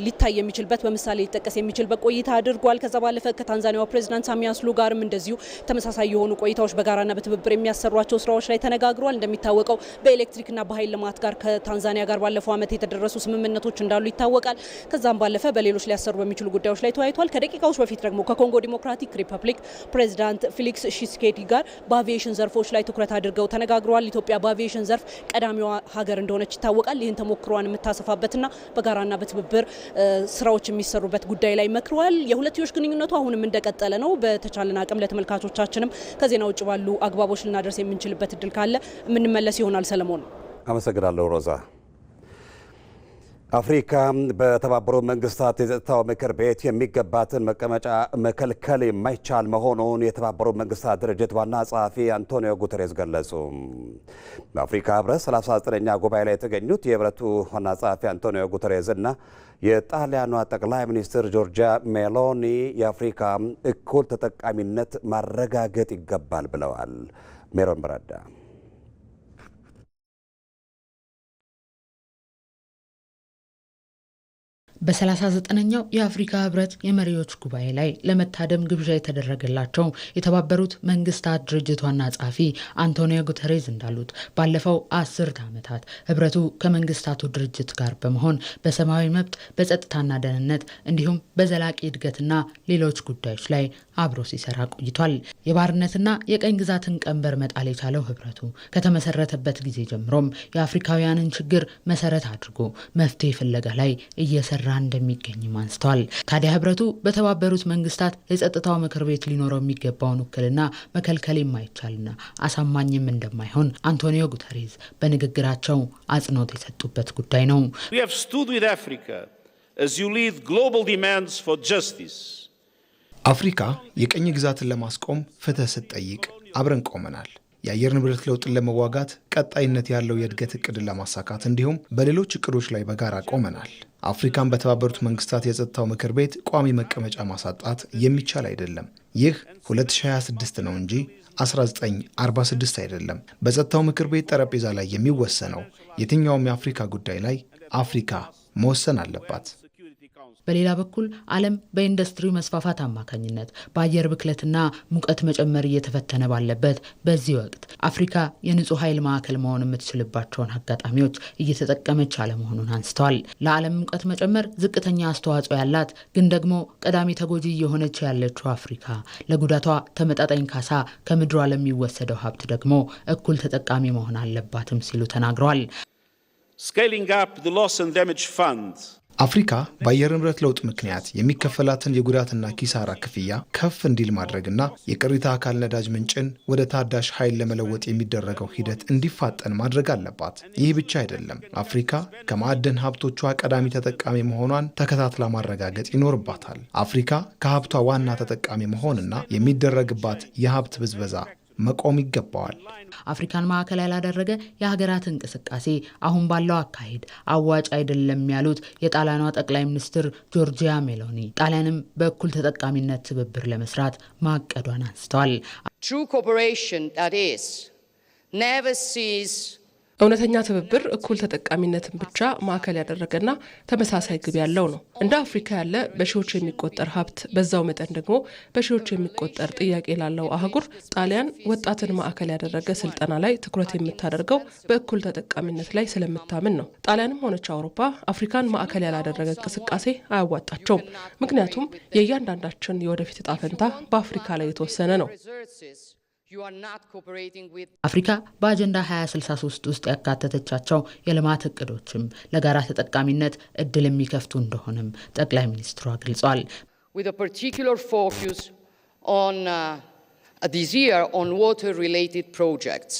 ሊታይ የሚችልበት በምሳሌ ሊጠቀስ የሚችልበት ቆይታ አድርጓል። ከዛ ባለፈ ከታንዛኒያው ፕሬዝዳንት ሳሚያ ሱሉሁ ጋርም እንደዚሁ ተመሳሳይ የሆኑ ቆይታዎች በጋራና በትብብር የሚያሰሯቸው ስራዎች ላይ ተነጋግሯል። እንደሚታወቀው በኤሌክትሪክና በኃይል ልማት ጋር ከታንዛኒያ ጋር ባለፈው ዓመት የተደረሱ ስምምነቶች እንዳሉ ይታወቃል። ከዛም ባለፈ በሌሎች ሊያሰሩ በሚችሉ ጉዳዮች ላይ ተወያይቷል። ከደቂቃዎች በፊት ደግሞ ከኮንጎ ዲሞክራቲክ ሪፐብሊክ ፕሬዝዳንት ፌሊክስ ሺሴኬዲ ጋር በአቪዬሽን ዘርፎች ላይ ትኩረት አድርገው ተነጋግሯል። ኢትዮጵያ በአቪዬሽን ዘርፍ ቀዳሚዋ ሀገር እንደሆነች ይታወቃል። ይህን ተሞክሯን የምታሰፋበትና በጋራና በትብብር ስራዎች የሚሰሩበት ጉዳይ ላይ መክረዋል። የሁለትዮሽ ግንኙነቱ አሁንም እንደቀጠለ ነው። በተቻለን አቅም ለተመልካቾቻችንም ከዜና ውጭ ባሉ አግባቦች ልናደርስ የምንችልበት እድል ካለ የምንመለስ ይሆናል። ሰለሞን አመሰግናለሁ። ሮዛ አፍሪካ በተባበሩት መንግስታት የጸጥታው ምክር ቤት የሚገባትን መቀመጫ መከልከል የማይቻል መሆኑን የተባበሩት መንግስታት ድርጅት ዋና ጸሐፊ አንቶኒዮ ጉተሬስ ገለጹ። በአፍሪካ ህብረት 39ኛ ጉባኤ ላይ የተገኙት የህብረቱ ዋና ጸሐፊ አንቶኒዮ ጉተሬስ እና የጣሊያኗ ጠቅላይ ሚኒስትር ጆርጂያ ሜሎኒ የአፍሪካ እኩል ተጠቃሚነት ማረጋገጥ ይገባል ብለዋል። ሜሮን በረዳ በ39ኛው የአፍሪካ ህብረት የመሪዎች ጉባኤ ላይ ለመታደም ግብዣ የተደረገላቸው የተባበሩት መንግስታት ድርጅት ዋና ጸሐፊ አንቶኒዮ ጉተሬስ እንዳሉት ባለፈው 10 ዓመታት ህብረቱ ከመንግስታቱ ድርጅት ጋር በመሆን በሰማያዊ መብት፣ በጸጥታና ደህንነት እንዲሁም በዘላቂ እድገትና ሌሎች ጉዳዮች ላይ አብሮ ሲሰራ ቆይቷል። የባርነትና የቀኝ ግዛትን ቀንበር መጣል የቻለው ህብረቱ ከተመሰረተበት ጊዜ ጀምሮም የአፍሪካውያንን ችግር መሰረት አድርጎ መፍትሄ ፍለጋ ላይ እየሰራ እንደሚገኝም አንስተዋል። ታዲያ ህብረቱ በተባበሩት መንግስታት የጸጥታው ምክር ቤት ሊኖረው የሚገባውን ውክልና መከልከል የማይቻልና አሳማኝም እንደማይሆን አንቶኒዮ ጉተሬስ በንግግራቸው አጽንኦት የሰጡበት ጉዳይ ነው። We have stood with Africa as you lead global demands for justice. አፍሪካ የቀኝ ግዛትን ለማስቆም ፍትህ ስትጠይቅ አብረን ቆመናል። የአየር ንብረት ለውጥን ለመዋጋት ቀጣይነት ያለው የእድገት እቅድን ለማሳካት እንዲሁም በሌሎች እቅዶች ላይ በጋራ ቆመናል። አፍሪካን በተባበሩት መንግስታት የጸጥታው ምክር ቤት ቋሚ መቀመጫ ማሳጣት የሚቻል አይደለም። ይህ 2026 ነው እንጂ 1946 አይደለም። በጸጥታው ምክር ቤት ጠረጴዛ ላይ የሚወሰነው የትኛውም የአፍሪካ ጉዳይ ላይ አፍሪካ መወሰን አለባት። በሌላ በኩል ዓለም በኢንዱስትሪው መስፋፋት አማካኝነት በአየር ብክለትና ሙቀት መጨመር እየተፈተነ ባለበት በዚህ ወቅት አፍሪካ የንጹህ ኃይል ማዕከል መሆን የምትችልባቸውን አጋጣሚዎች እየተጠቀመች አለመሆኑን አንስተዋል። ለዓለም ሙቀት መጨመር ዝቅተኛ አስተዋጽኦ ያላት ግን ደግሞ ቀዳሚ ተጎጂ እየሆነች ያለችው አፍሪካ ለጉዳቷ ተመጣጣኝ ካሳ ከምድሯ ለሚወሰደው ሀብት ደግሞ እኩል ተጠቃሚ መሆን አለባትም ሲሉ ተናግረዋል። Scaling up the loss and damage fund. አፍሪካ በአየር ንብረት ለውጥ ምክንያት የሚከፈላትን የጉዳትና ኪሳራ ክፍያ ከፍ እንዲል ማድረግና የቅሪተ አካል ነዳጅ ምንጭን ወደ ታዳሽ ኃይል ለመለወጥ የሚደረገው ሂደት እንዲፋጠን ማድረግ አለባት። ይህ ብቻ አይደለም። አፍሪካ ከማዕድን ሀብቶቿ ቀዳሚ ተጠቃሚ መሆኗን ተከታትላ ማረጋገጥ ይኖርባታል። አፍሪካ ከሀብቷ ዋና ተጠቃሚ መሆንና የሚደረግባት የሀብት ብዝበዛ መቆም ይገባዋል። አፍሪካን ማዕከል ያላደረገ የሀገራት እንቅስቃሴ አሁን ባለው አካሄድ አዋጭ አይደለም ያሉት የጣሊያኗ ጠቅላይ ሚኒስትር ጆርጂያ ሜሎኒ ጣሊያንም በእኩል ተጠቃሚነት ትብብር ለመስራት ማቀዷን አንስተዋል። True cooperation that is never sees እውነተኛ ትብብር እኩል ተጠቃሚነትን ብቻ ማዕከል ያደረገና ተመሳሳይ ግብ ያለው ነው። እንደ አፍሪካ ያለ በሺዎች የሚቆጠር ሀብት በዛው መጠን ደግሞ በሺዎች የሚቆጠር ጥያቄ ላለው አህጉር ጣሊያን ወጣትን ማዕከል ያደረገ ስልጠና ላይ ትኩረት የምታደርገው በእኩል ተጠቃሚነት ላይ ስለምታምን ነው። ጣሊያንም ሆነች አውሮፓ አፍሪካን ማዕከል ያላደረገ እንቅስቃሴ አያዋጣቸውም። ምክንያቱም የእያንዳንዳችን የወደፊት ዕጣ ፈንታ በአፍሪካ ላይ የተወሰነ ነው። አፍሪካ በአጀንዳ 2063 ውስጥ ያካተተቻቸው የልማት እቅዶችም ለጋራ ተጠቃሚነት እድል የሚከፍቱ እንደሆነም ጠቅላይ ሚኒስትሯ ገልጸዋል። With a particular focus on this year on water related projects.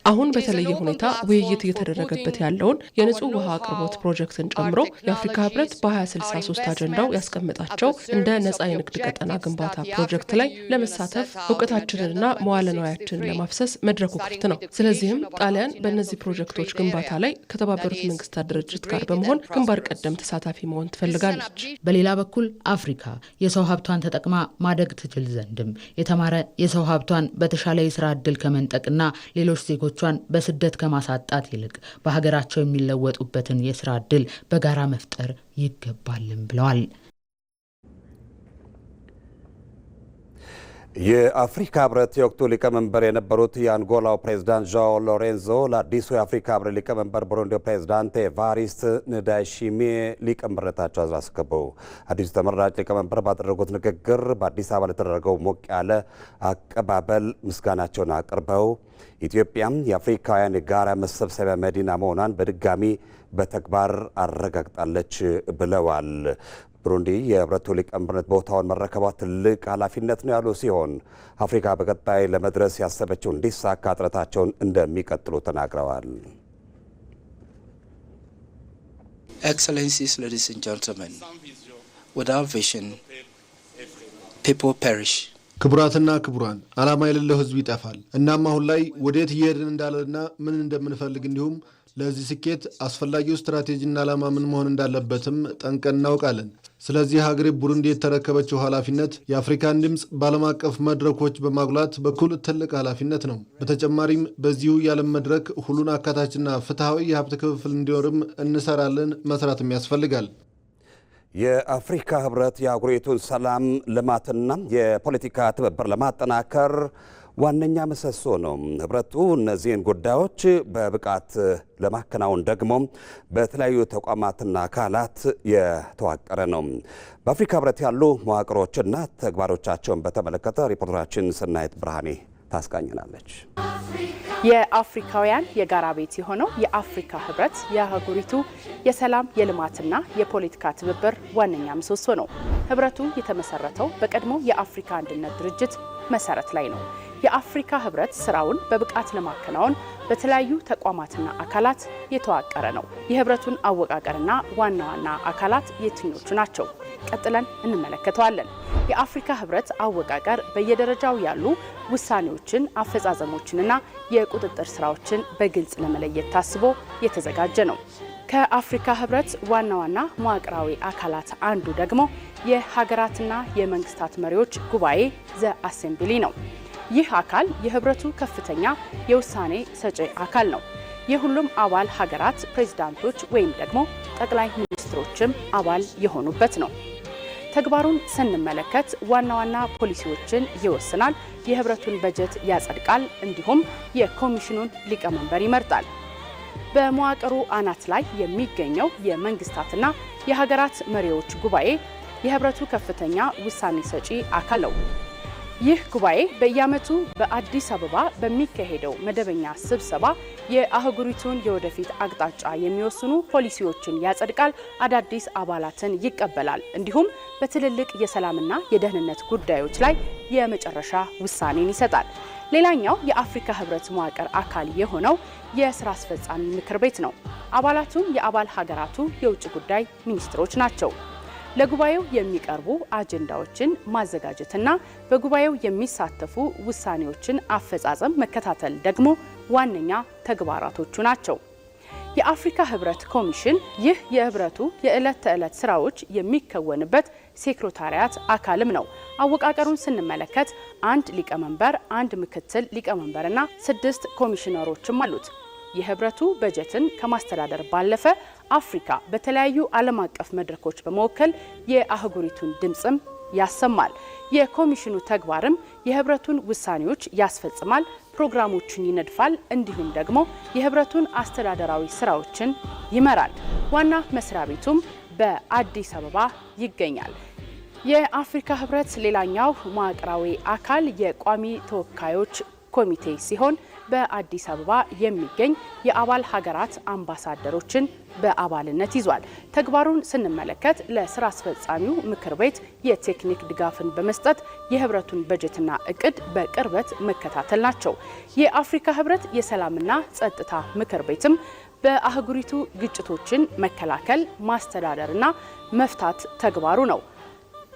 አሁን በተለየ ሁኔታ ውይይት እየተደረገበት ያለውን የንጹህ ውሃ አቅርቦት ፕሮጀክትን ጨምሮ የአፍሪካ ህብረት በ2063 አጀንዳው ያስቀመጣቸው እንደ ነፃ የንግድ ቀጠና ግንባታ ፕሮጀክት ላይ ለመሳተፍ እውቀታችንንና መዋለ ንዋያችንን ለማፍሰስ መድረኩ ክፍት ነው። ስለዚህም ጣሊያን በእነዚህ ፕሮጀክቶች ግንባታ ላይ ከተባበሩት መንግስታት ድርጅት ጋር በመሆን ግንባር ቀደም ተሳታፊ መሆን ትፈልጋለች። በሌላ በኩል አፍሪካ የሰው ሀብቷን ተጠቅማ ማደግ ትችል ዘንድም የተማረ የሰው ሀብቷን በተሻለ የስራ ዕድል ከመንጠቅና ሌሎች ዜጎች በስደት ከማሳጣት ይልቅ በሀገራቸው የሚለወጡበትን የስራ ዕድል በጋራ መፍጠር ይገባልም ብለዋል። የአፍሪካ ህብረት የወቅቱ ሊቀመንበር የነበሩት የአንጎላው ፕሬዝዳንት ዣኦ ሎሬንዞ ለአዲሱ የአፍሪካ ህብረት ሊቀመንበር ብሩንዲው ፕሬዝዳንት ኤቫሪስት ንዳይሺሚዬ ሊቀመንበርነታቸው አስረከቡ። አዲሱ ተመራጭ ሊቀመንበር ባደረጉት ንግግር በአዲስ አበባ ለተደረገው ሞቅ ያለ አቀባበል ምስጋናቸውን አቅርበው ኢትዮጵያም የአፍሪካውያን የጋራ መሰብሰቢያ መዲና መሆኗን በድጋሚ በተግባር አረጋግጣለች ብለዋል። ብሩንዲ የህብረቱ ሊቀመንበርነት ቦታውን መረከቧ ትልቅ ኃላፊነት ነው ያሉ ሲሆን አፍሪካ በቀጣይ ለመድረስ ያሰበችው እንዲሳካ ጥረታቸውን እንደሚቀጥሉ ተናግረዋል። Excellencies, ladies and gentlemen, without vision, people perish. ክቡራትና ክቡራን ዓላማ የሌለው ህዝብ ይጠፋል። እናም አሁን ላይ ወዴት እየሄድን እንዳለና ምን እንደምንፈልግ እንዲሁም ለዚህ ስኬት አስፈላጊው ስትራቴጂና ዓላማ ምን መሆን እንዳለበትም ጠንቀን እናውቃለን። ስለዚህ ሀገሬ ቡሩንዲ የተረከበችው ኃላፊነት የአፍሪካን ድምጽ በዓለም አቀፍ መድረኮች በማጉላት በኩል ትልቅ ኃላፊነት ነው። በተጨማሪም በዚሁ የዓለም መድረክ ሁሉን አካታችና ፍትሃዊ የሀብት ክፍፍል እንዲኖርም እንሰራለን፣ መስራትም ያስፈልጋል። የአፍሪካ ህብረት የአህጉሪቱን ሰላም ልማትና የፖለቲካ ትብብር ለማጠናከር ዋነኛ ምሰሶ ነው። ህብረቱ እነዚህን ጉዳዮች በብቃት ለማከናወን ደግሞ በተለያዩ ተቋማትና አካላት የተዋቀረ ነው። በአፍሪካ ህብረት ያሉ መዋቅሮችና ተግባሮቻቸውን በተመለከተ ሪፖርተራችን ስናይት ብርሃኔ ታስቃኝናለች። የአፍሪካውያን የጋራ ቤት የሆነው የአፍሪካ ህብረት የአህጉሪቱ የሰላም የልማትና የፖለቲካ ትብብር ዋነኛ ምሰሶ ነው። ህብረቱ የተመሰረተው በቀድሞ የአፍሪካ አንድነት ድርጅት መሰረት ላይ ነው። የአፍሪካ ህብረት ስራውን በብቃት ለማከናወን በተለያዩ ተቋማትና አካላት የተዋቀረ ነው። የህብረቱን አወቃቀርና ዋና ዋና አካላት የትኞቹ ናቸው? ቀጥለን እንመለከተዋለን። የአፍሪካ ህብረት አወቃቀር በየደረጃው ያሉ ውሳኔዎችን፣ አፈጻጸሞችንና የቁጥጥር ስራዎችን በግልጽ ለመለየት ታስቦ የተዘጋጀ ነው። ከአፍሪካ ህብረት ዋና ዋና መዋቅራዊ አካላት አንዱ ደግሞ የሀገራትና የመንግስታት መሪዎች ጉባኤ ዘ አሴምብሊ ነው። ይህ አካል የህብረቱ ከፍተኛ የውሳኔ ሰጪ አካል ነው። የሁሉም አባል ሀገራት ፕሬዝዳንቶች ወይም ደግሞ ጠቅላይ ሚኒስትሮችም አባል የሆኑበት ነው። ተግባሩን ስንመለከት ዋና ዋና ፖሊሲዎችን ይወስናል፣ የህብረቱን በጀት ያጸድቃል፣ እንዲሁም የኮሚሽኑን ሊቀመንበር ይመርጣል። በመዋቅሩ አናት ላይ የሚገኘው የመንግስታትና የሀገራት መሪዎች ጉባኤ የህብረቱ ከፍተኛ ውሳኔ ሰጪ አካል ነው። ይህ ጉባኤ በየዓመቱ በአዲስ አበባ በሚካሄደው መደበኛ ስብሰባ የአህጉሪቱን የወደፊት አቅጣጫ የሚወስኑ ፖሊሲዎችን ያጸድቃል፣ አዳዲስ አባላትን ይቀበላል፣ እንዲሁም በትልልቅ የሰላምና የደህንነት ጉዳዮች ላይ የመጨረሻ ውሳኔን ይሰጣል። ሌላኛው የአፍሪካ ህብረት መዋቅር አካል የሆነው የስራ አስፈጻሚ ምክር ቤት ነው። አባላቱም የአባል ሀገራቱ የውጭ ጉዳይ ሚኒስትሮች ናቸው። ለጉባኤው የሚቀርቡ አጀንዳዎችን ማዘጋጀትና በጉባኤው የሚሳተፉ ውሳኔዎችን አፈጻጸም መከታተል ደግሞ ዋነኛ ተግባራቶቹ ናቸው። የአፍሪካ ህብረት ኮሚሽን ይህ የህብረቱ የዕለት ተዕለት ስራዎች የሚከወንበት ሴክሬታሪያት አካልም ነው። አወቃቀሩን ስንመለከት አንድ ሊቀመንበር፣ አንድ ምክትል ሊቀመንበርና 6 ኮሚሽነሮችም አሉት። የህብረቱ በጀትን ከማስተዳደር ባለፈ አፍሪካ በተለያዩ ዓለም አቀፍ መድረኮች በመወከል የአህጉሪቱን ድምጽም ያሰማል። የኮሚሽኑ ተግባርም የህብረቱን ውሳኔዎች ያስፈጽማል፣ ፕሮግራሞችን ይነድፋል፣ እንዲሁም ደግሞ የህብረቱን አስተዳደራዊ ስራዎችን ይመራል። ዋና መስሪያ ቤቱም በአዲስ አበባ ይገኛል። የአፍሪካ ህብረት ሌላኛው መዋቅራዊ አካል የቋሚ ተወካዮች ኮሚቴ ሲሆን በአዲስ አበባ የሚገኝ የአባል ሀገራት አምባሳደሮችን በአባልነት ይዟል። ተግባሩን ስንመለከት ለስራ አስፈጻሚው ምክር ቤት የቴክኒክ ድጋፍን በመስጠት የህብረቱን በጀትና እቅድ በቅርበት መከታተል ናቸው። የአፍሪካ ህብረት የሰላምና ጸጥታ ምክር ቤትም በአህጉሪቱ ግጭቶችን መከላከል፣ ማስተዳደርና መፍታት ተግባሩ ነው።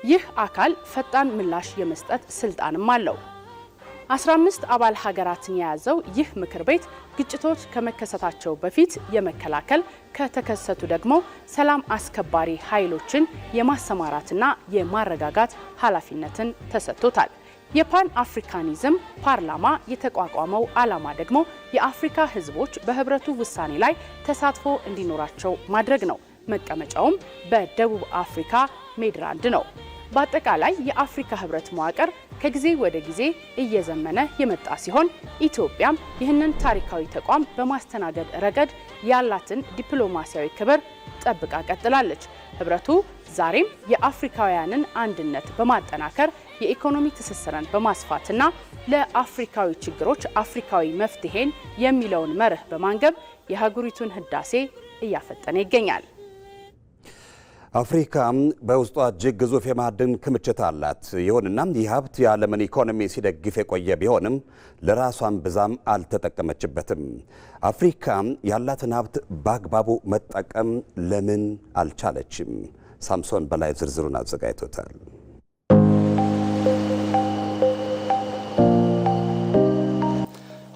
ይህ አካል ፈጣን ምላሽ የመስጠት ስልጣንም አለው። 15 አባል ሀገራትን የያዘው ይህ ምክር ቤት ግጭቶች ከመከሰታቸው በፊት የመከላከል፣ ከተከሰቱ ደግሞ ሰላም አስከባሪ ኃይሎችን የማሰማራትና የማረጋጋት ኃላፊነትን ተሰጥቶታል። የፓን አፍሪካኒዝም ፓርላማ የተቋቋመው ዓላማ ደግሞ የአፍሪካ ህዝቦች በህብረቱ ውሳኔ ላይ ተሳትፎ እንዲኖራቸው ማድረግ ነው። መቀመጫውም በደቡብ አፍሪካ ሜድራንድ ነው። በአጠቃላይ የአፍሪካ ህብረት መዋቅር ከጊዜ ወደ ጊዜ እየዘመነ የመጣ ሲሆን ኢትዮጵያም ይህንን ታሪካዊ ተቋም በማስተናገድ ረገድ ያላትን ዲፕሎማሲያዊ ክብር ጠብቃ ቀጥላለች። ህብረቱ ዛሬም የአፍሪካውያንን አንድነት በማጠናከር የኢኮኖሚ ትስስርን በማስፋትና ለአፍሪካዊ ችግሮች አፍሪካዊ መፍትሄን የሚለውን መርህ በማንገብ የሀገሪቱን ህዳሴ እያፈጠነ ይገኛል። አፍሪካ በውስጧ እጅግ ግዙፍ የማዕድን ክምችት አላት። ይሁንና ይህ ሀብት የዓለምን ኢኮኖሚ ሲደግፍ የቆየ ቢሆንም ለራሷን ብዛም አልተጠቀመችበትም። አፍሪካ ያላትን ሀብት በአግባቡ መጠቀም ለምን አልቻለችም? ሳምሶን በላይ ዝርዝሩን አዘጋጅቶታል።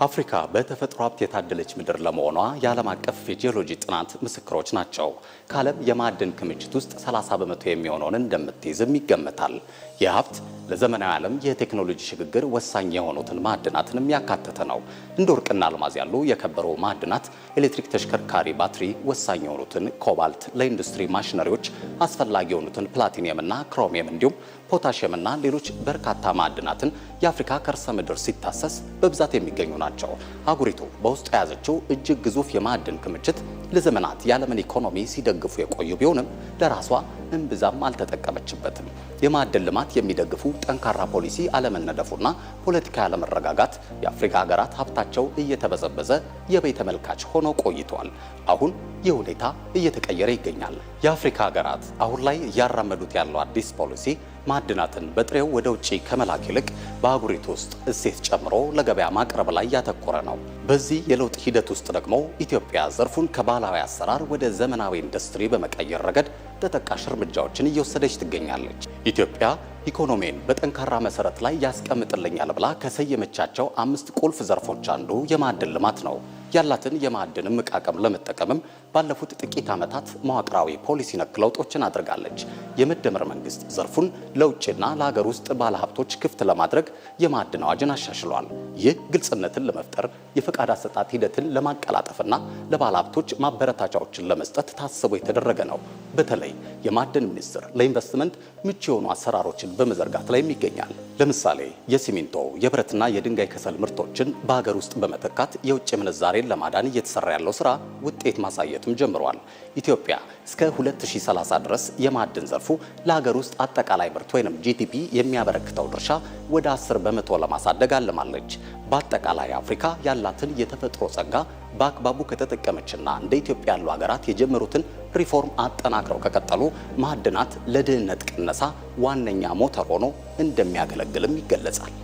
አፍሪካ በተፈጥሮ ሀብት የታደለች ምድር ለመሆኗ የዓለም አቀፍ የጂኦሎጂ ጥናት ምስክሮች ናቸው። ከዓለም የማዕድን ክምችት ውስጥ 30 በመቶ የሚሆነውን እንደምትይዝም ይገመታል። ይህ ሀብት ለዘመናዊ ዓለም የቴክኖሎጂ ሽግግር ወሳኝ የሆኑትን ማዕድናትንም ያካተተ ነው። እንደ ወርቅና አልማዝ ያሉ የከበሩ ማዕድናት፣ ኤሌክትሪክ ተሽከርካሪ ባትሪ ወሳኝ የሆኑትን ኮባልት፣ ለኢንዱስትሪ ማሽነሪዎች አስፈላጊ የሆኑትን ፕላቲኒየምና ክሮሚየም እንዲሁም ፖታሽየምና ሌሎች በርካታ ማዕድናትን የአፍሪካ ከርሰ ምድር ሲታሰስ በብዛት የሚገኙ ናቸው። አህጉሪቱ በውስጡ የያዘችው እጅግ ግዙፍ የማዕድን ክምችት ለዘመናት የዓለምን ኢኮኖሚ ሲደግፉ የቆዩ ቢሆንም ለራሷ እምብዛም አልተጠቀመችበትም። የማዕድን ልማት የሚደግፉ ጠንካራ ፖሊሲ አለመነደፉና ፖለቲካዊ አለመረጋጋት የአፍሪካ ሀገራት ሀብታቸው እየተበዘበዘ የበይ ተመልካች ሆነው ቆይተዋል። አሁን ይህ ሁኔታ እየተቀየረ ይገኛል። የአፍሪካ ሀገራት አሁን ላይ እያራመዱት ያለው አዲስ ፖሊሲ ማዕድናትን በጥሬው ወደ ውጪ ከመላክ ይልቅ በአህጉሪቱ ውስጥ እሴት ጨምሮ ለገበያ ማቅረብ ላይ ያተኮረ ነው። በዚህ የለውጥ ሂደት ውስጥ ደግሞ ኢትዮጵያ ዘርፉን ከባህላዊ አሰራር ወደ ዘመናዊ ኢንዱስትሪ በመቀየር ረገድ ተጠቃሽ እርምጃዎችን እየወሰደች ትገኛለች። ኢትዮጵያ ኢኮኖሚን በጠንካራ መሰረት ላይ ያስቀምጥልኛል ብላ ከሰየመቻቸው 5 ቁልፍ ዘርፎች አንዱ የማዕድን ልማት ነው። ያላትን የማዕድን እምቅ አቅም ለመጠቀምም ባለፉት ጥቂት ዓመታት መዋቅራዊ ፖሊሲ ነክ ለውጦችን አድርጋለች። የመደመር መንግስት ዘርፉን ለውጭና ለሀገር ውስጥ ባለሀብቶች ክፍት ለማድረግ የማዕድን አዋጅን አሻሽሏል። ይህ ግልጽነትን ለመፍጠር የፈቃድ አሰጣጥ ሂደትን ለማቀላጠፍና ለባለሀብቶች ማበረታቻዎችን ለመስጠት ታስቦ የተደረገ ነው። በተለይ የማዕድን ሚኒስቴር ለኢንቨስትመንት ምቹ የሆኑ አሰራሮችን በመዘርጋት ላይ ይገኛል። ለምሳሌ የሲሚንቶ የብረትና የድንጋይ ከሰል ምርቶችን በሀገር ውስጥ በመተካት የውጭ ምንዛሬን ለማዳን እየተሰራ ያለው ስራ ውጤት ማሳየትም ጀምሯል። ኢትዮጵያ እስከ 2030 ድረስ የማዕድን ዘርፉ ለሀገር ውስጥ አጠቃላይ ምርት ወይንም ጂዲፒ የሚያበረክተው ድርሻ ወደ 10 በመቶ ለማሳደግ አልማለች። በአጠቃላይ አፍሪካ ያላትን የተፈጥሮ ጸጋ በአግባቡ ከተጠቀመችና እንደ ኢትዮጵያ ያሉ ሀገራት የጀመሩትን ሪፎርም አጠናክረው ከቀጠሉ ማዕድናት ለድህነት ቅነሳ ዋነኛ ሞተር ሆኖ እንደሚያገለግልም ይገለጻል።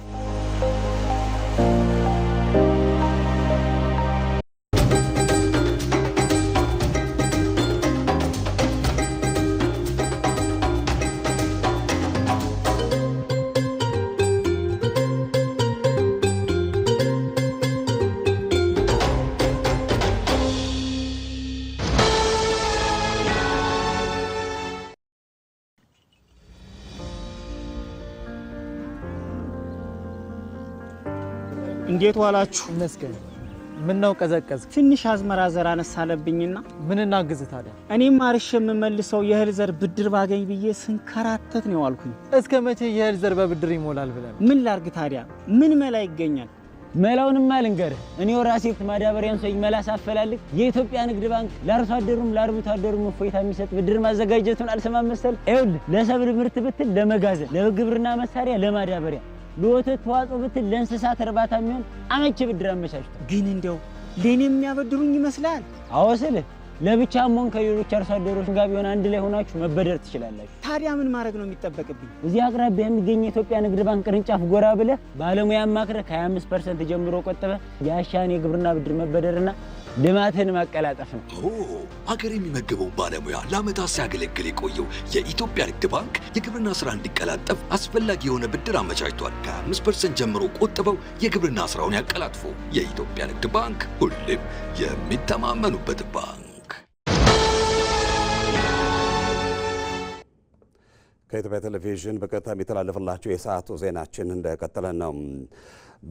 እንዴት ዋላችሁ? መስገን ምን ነው ቀዘቀዝ? ትንሽ አዝመራ ዘር አነሳለብኝና ምን እናግዝ ታዲያ? እኔም ማርሽ የምመልሰው የእህል ዘር ብድር ባገኝ ብዬ ስንከራተት ነው ያልኩኝ። እስከ መቼ የእህል ዘር በብድር ይሞላል ብለን? ምን ላርግ ታዲያ? ምን መላ ይገኛል? መላውንማ ልንገርህ። እኔው ራሴ ማዳበሪያን ሰው ይመላስ አፈላልግ የኢትዮጵያ ንግድ ባንክ ለአርሶ አደሩም ለአርብቶ አደሩም እፎይታ የሚሰጥ ብድር ማዘጋጀቱን አልሰማም መሰል? ይኸውልህ ለሰብል ምርት ብትል፣ ለመጋዘን፣ ለግብርና መሳሪያ፣ ለማዳበሪያ፣ ለወተት ተዋጽኦ ብትል፣ ለእንስሳት እርባታ የሚሆን አመቺ ብድር አመቻችቷል። ግን እንደው ለኔ የሚያበድሩኝ ይመስላል? አዎ ስልህ ለብቻም ሆነ ከሌሎች አርሶ አደሮች ጋር ቢሆን አንድ ላይ ሆናችሁ መበደር ትችላላችሁ። ታዲያ ምን ማድረግ ነው የሚጠበቅብኝ? እዚህ አቅራቢያ የሚገኝ የኢትዮጵያ ንግድ ባንክ ቅርንጫፍ ጎራ ብለህ ባለሙያ አማክረህ ከ25% ጀምሮ ቆጥበህ የአሻን የግብርና ብድር መበደርና ልማትን ማቀላጠፍ ነው። ሀገር የሚመግበው ባለሙያ ለዓመታት ሲያገለግል የቆየው የኢትዮጵያ ንግድ ባንክ የግብርና ስራ እንዲቀላጠፍ አስፈላጊ የሆነ ብድር አመቻችቷል። ከ5% ጀምሮ ቆጥበው የግብርና ስራውን ያቀላጥፉ። የኢትዮጵያ ንግድ ባንክ ሁሌም የሚተማመኑበት ባንክ። ከኢትዮጵያ ቴሌቪዥን በቀጥታ የሚተላለፍላችሁ የሰዓቱ ዜናችን እንደቀጠለ ነው።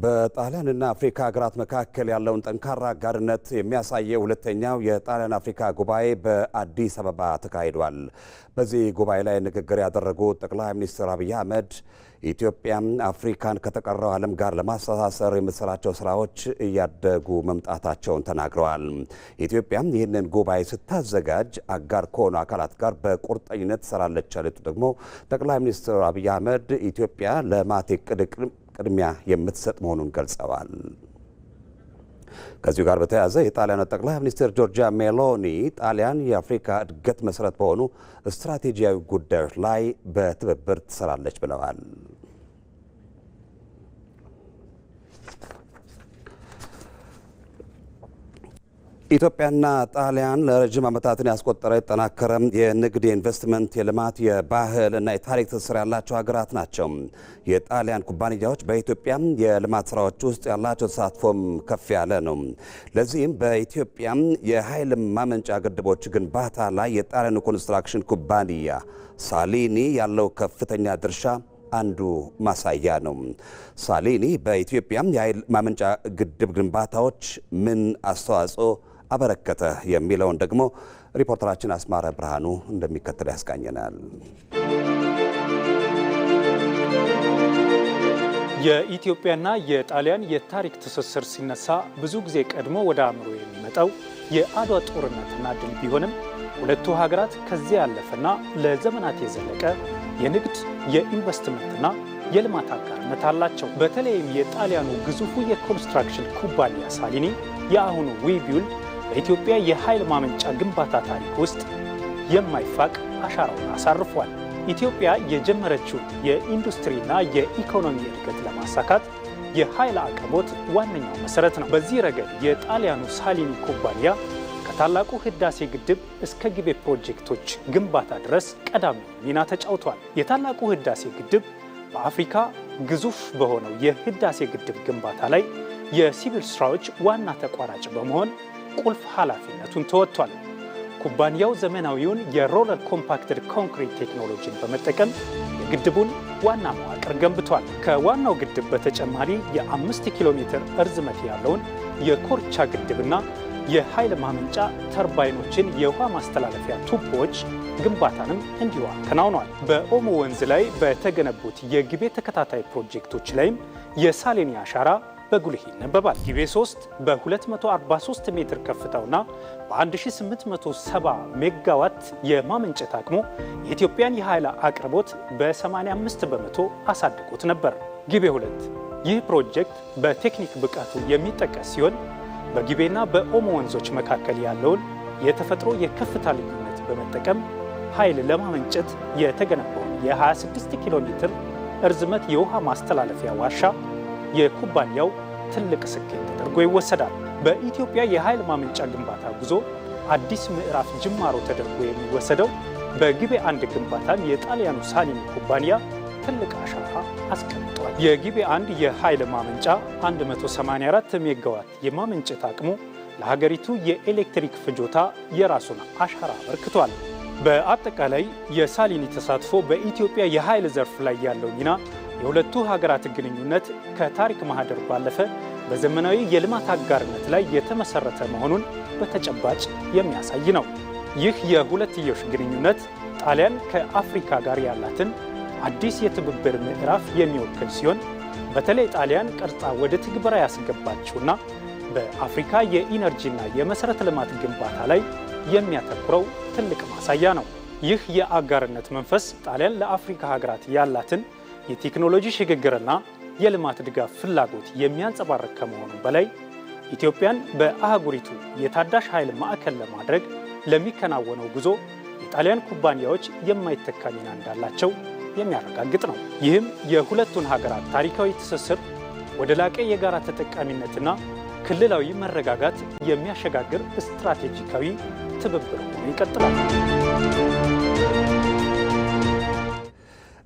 በጣሊያንና አፍሪካ ሀገራት መካከል ያለውን ጠንካራ አጋርነት የሚያሳየው ሁለተኛው የጣሊያን አፍሪካ ጉባኤ በአዲስ አበባ ተካሂዷል። በዚህ ጉባኤ ላይ ንግግር ያደረጉት ጠቅላይ ሚኒስትር አብይ አህመድ ኢትዮጵያ አፍሪካን ከተቀረው ዓለም ጋር ለማስተሳሰር የምትሰራቸው ስራዎች እያደጉ መምጣታቸውን ተናግረዋል። ኢትዮጵያ ይህንን ጉባኤ ስታዘጋጅ አጋር ከሆኑ አካላት ጋር በቁርጠኝነት ትሰራለች ያሉት ደግሞ ጠቅላይ ሚኒስትር አብይ አህመድ ኢትዮጵያ ለማቴ ቅድሚያ የምትሰጥ መሆኑን ገልጸዋል። ከዚሁ ጋር በተያያዘ የጣሊያን ጠቅላይ ሚኒስትር ጆርጂያ ሜሎኒ ጣሊያን የአፍሪካ እድገት መሰረት በሆኑ ስትራቴጂያዊ ጉዳዮች ላይ በትብብር ትሰራለች ብለዋል። ኢትዮጵያና ጣሊያን ለረጅም ዓመታትን ያስቆጠረ የተጠናከረ የንግድ፣ የኢንቨስትመንት፣ የልማት፣ የባህል እና የታሪክ ትስስር ያላቸው ሀገራት ናቸው። የጣሊያን ኩባንያዎች በኢትዮጵያ የልማት ስራዎች ውስጥ ያላቸው ተሳትፎም ከፍ ያለ ነው። ለዚህም በኢትዮጵያ የኃይል ማመንጫ ግድቦች ግንባታ ላይ የጣሊያን ኮንስትራክሽን ኩባንያ ሳሊኒ ያለው ከፍተኛ ድርሻ አንዱ ማሳያ ነው። ሳሊኒ በኢትዮጵያ የኃይል ማመንጫ ግድብ ግንባታዎች ምን አስተዋጽኦ አበረከተ የሚለውን ደግሞ ሪፖርተራችን አስማረ ብርሃኑ እንደሚከተል ያስቃኘናል። የኢትዮጵያና የጣሊያን የታሪክ ትስስር ሲነሳ ብዙ ጊዜ ቀድሞ ወደ አእምሮ የሚመጣው የአድዋ ጦርነትና ድል ቢሆንም ሁለቱ ሀገራት ከዚያ ያለፈና ለዘመናት የዘለቀ የንግድ፣ የኢንቨስትመንትና የልማት አጋርነት አላቸው። በተለይም የጣሊያኑ ግዙፉ የኮንስትራክሽን ኩባንያ ሳሊኒ የአሁኑ ዊቢውል በኢትዮጵያ የኃይል ማመንጫ ግንባታ ታሪክ ውስጥ የማይፋቅ አሻራውን አሳርፏል። ኢትዮጵያ የጀመረችውን የኢንዱስትሪና የኢኮኖሚ እድገት ለማሳካት የኃይል አቅርቦት ዋነኛው መሰረት ነው። በዚህ ረገድ የጣሊያኑ ሳሊኒ ኩባንያ ከታላቁ ህዳሴ ግድብ እስከ ግቤ ፕሮጀክቶች ግንባታ ድረስ ቀዳሚ ሚና ተጫውቷል። የታላቁ ህዳሴ ግድብ በአፍሪካ ግዙፍ በሆነው የህዳሴ ግድብ ግንባታ ላይ የሲቪል ስራዎች ዋና ተቋራጭ በመሆን ቁልፍ ኃላፊነቱን ተወጥቷል። ኩባንያው ዘመናዊውን የሮለር ኮምፓክትድ ኮንክሪት ቴክኖሎጂን በመጠቀም የግድቡን ዋና መዋቅር ገንብቷል። ከዋናው ግድብ በተጨማሪ የ5 ኪሎ ሜትር እርዝመት ያለውን የኮርቻ ግድብና የኃይል ማመንጫ ተርባይኖችን የውሃ ማስተላለፊያ ቱቦዎች ግንባታንም እንዲሁ አከናውኗል። በኦሞ ወንዝ ላይ በተገነቡት የግቤ ተከታታይ ፕሮጀክቶች ላይም የሳሊኒ አሻራ በጉልህ ይነበባል። ግቤ 3 በ243 ሜትር ከፍታውና በ1870 ሜጋዋት የማመንጨት አቅሙ የኢትዮጵያን የኃይል አቅርቦት በ85 በመቶ አሳድጎት ነበር። ግቤ 2 ይህ ፕሮጀክት በቴክኒክ ብቃቱ የሚጠቀስ ሲሆን በግቤና በኦሞ ወንዞች መካከል ያለውን የተፈጥሮ የከፍታ ልዩነት በመጠቀም ኃይል ለማመንጨት የተገነባው የ26 ኪሎ ሜትር እርዝመት የውሃ ማስተላለፊያ ዋሻ የኩባንያው ትልቅ ስኬት ተደርጎ ይወሰዳል። በኢትዮጵያ የኃይል ማመንጫ ግንባታ ጉዞ አዲስ ምዕራፍ ጅማሮ ተደርጎ የሚወሰደው በግቤ 1 ግንባታም የጣሊያኑ ሳሊኒ ኩባንያ ትልቅ አሻራ አስቀምጧል። የግቤ 1 የኃይል ማመንጫ 184 ሜጋዋት የማመንጨት አቅሙ ለሀገሪቱ የኤሌክትሪክ ፍጆታ የራሱን አሻራ አበርክቷል። በአጠቃላይ የሳሊኒ ተሳትፎ በኢትዮጵያ የኃይል ዘርፍ ላይ ያለው ሚና የሁለቱ ሀገራት ግንኙነት ከታሪክ ማህደር ባለፈ በዘመናዊ የልማት አጋርነት ላይ የተመሰረተ መሆኑን በተጨባጭ የሚያሳይ ነው። ይህ የሁለትዮሽ ግንኙነት ጣሊያን ከአፍሪካ ጋር ያላትን አዲስ የትብብር ምዕራፍ የሚወክል ሲሆን በተለይ ጣሊያን ቀርጻ ወደ ትግበራ ያስገባችውና በአፍሪካ የኢነርጂና የመሰረተ ልማት ግንባታ ላይ የሚያተኩረው ትልቅ ማሳያ ነው። ይህ የአጋርነት መንፈስ ጣሊያን ለአፍሪካ ሀገራት ያላትን የቴክኖሎጂ ሽግግርና የልማት ድጋፍ ፍላጎት የሚያንጸባርቅ ከመሆኑ በላይ ኢትዮጵያን በአህጉሪቱ የታዳሽ ኃይል ማዕከል ለማድረግ ለሚከናወነው ጉዞ የጣሊያን ኩባንያዎች የማይተካ ሚና እንዳላቸው የሚያረጋግጥ ነው። ይህም የሁለቱን ሀገራት ታሪካዊ ትስስር ወደ ላቀ የጋራ ተጠቃሚነትና ክልላዊ መረጋጋት የሚያሸጋግር ስትራቴጂካዊ ትብብር ሆኖ ይቀጥላል።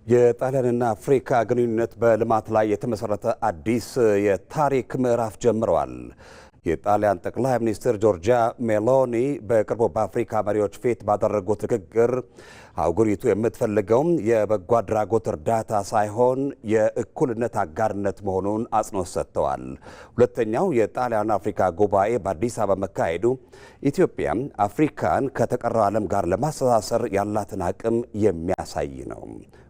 የጣሊያንና አፍሪካ ግንኙነት በልማት ላይ የተመሰረተ አዲስ የታሪክ ምዕራፍ ጀምረዋል። የጣሊያን ጠቅላይ ሚኒስትር ጆርጂያ ሜሎኒ በቅርቡ በአፍሪካ መሪዎች ፊት ባደረጉት ንግግር አህጉሪቱ የምትፈልገውም የበጎ አድራጎት እርዳታ ሳይሆን የእኩልነት አጋርነት መሆኑን አጽንኦት ሰጥተዋል። ሁለተኛው የጣሊያን አፍሪካ ጉባኤ በአዲስ አበባ መካሄዱ ኢትዮጵያ አፍሪካን ከተቀረው ዓለም ጋር ለማስተሳሰር ያላትን አቅም የሚያሳይ ነው።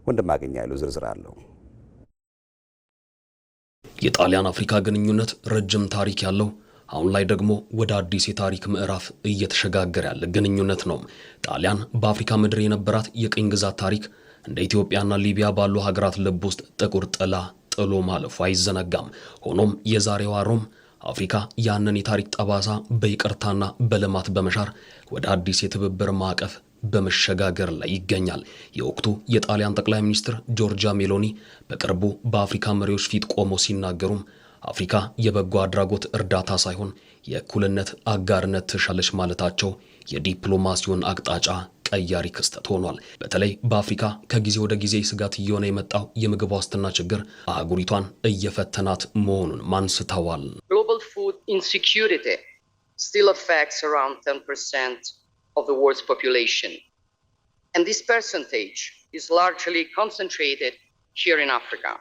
ወንድማገኝ ያሉ ዝርዝር አለው። የጣሊያን አፍሪካ ግንኙነት ረጅም ታሪክ ያለው አሁን ላይ ደግሞ ወደ አዲስ የታሪክ ምዕራፍ እየተሸጋገረ ያለ ግንኙነት ነው። ጣሊያን በአፍሪካ ምድር የነበራት የቅኝ ግዛት ታሪክ እንደ ኢትዮጵያና ሊቢያ ባሉ ሀገራት ልብ ውስጥ ጥቁር ጥላ ጥሎ ማለፉ አይዘነጋም። ሆኖም የዛሬዋ ሮም አፍሪካ ያንን የታሪክ ጠባሳ በይቅርታና በልማት በመሻር ወደ አዲስ የትብብር ማዕቀፍ በመሸጋገር ላይ ይገኛል። የወቅቱ የጣሊያን ጠቅላይ ሚኒስትር ጆርጂያ ሜሎኒ በቅርቡ በአፍሪካ መሪዎች ፊት ቆመው ሲናገሩም አፍሪካ የበጎ አድራጎት እርዳታ ሳይሆን የእኩልነት አጋርነት ትሻለች ማለታቸው የዲፕሎማሲውን አቅጣጫ ቀያሪ ክስተት ሆኗል። በተለይ በአፍሪካ ከጊዜ ወደ ጊዜ ስጋት እየሆነ የመጣው የምግብ ዋስትና ችግር አህጉሪቷን እየፈተናት መሆኑን አንስተዋል። Global food insecurity still affects around 10% of the world's population. And this percentage is largely concentrated here in Africa.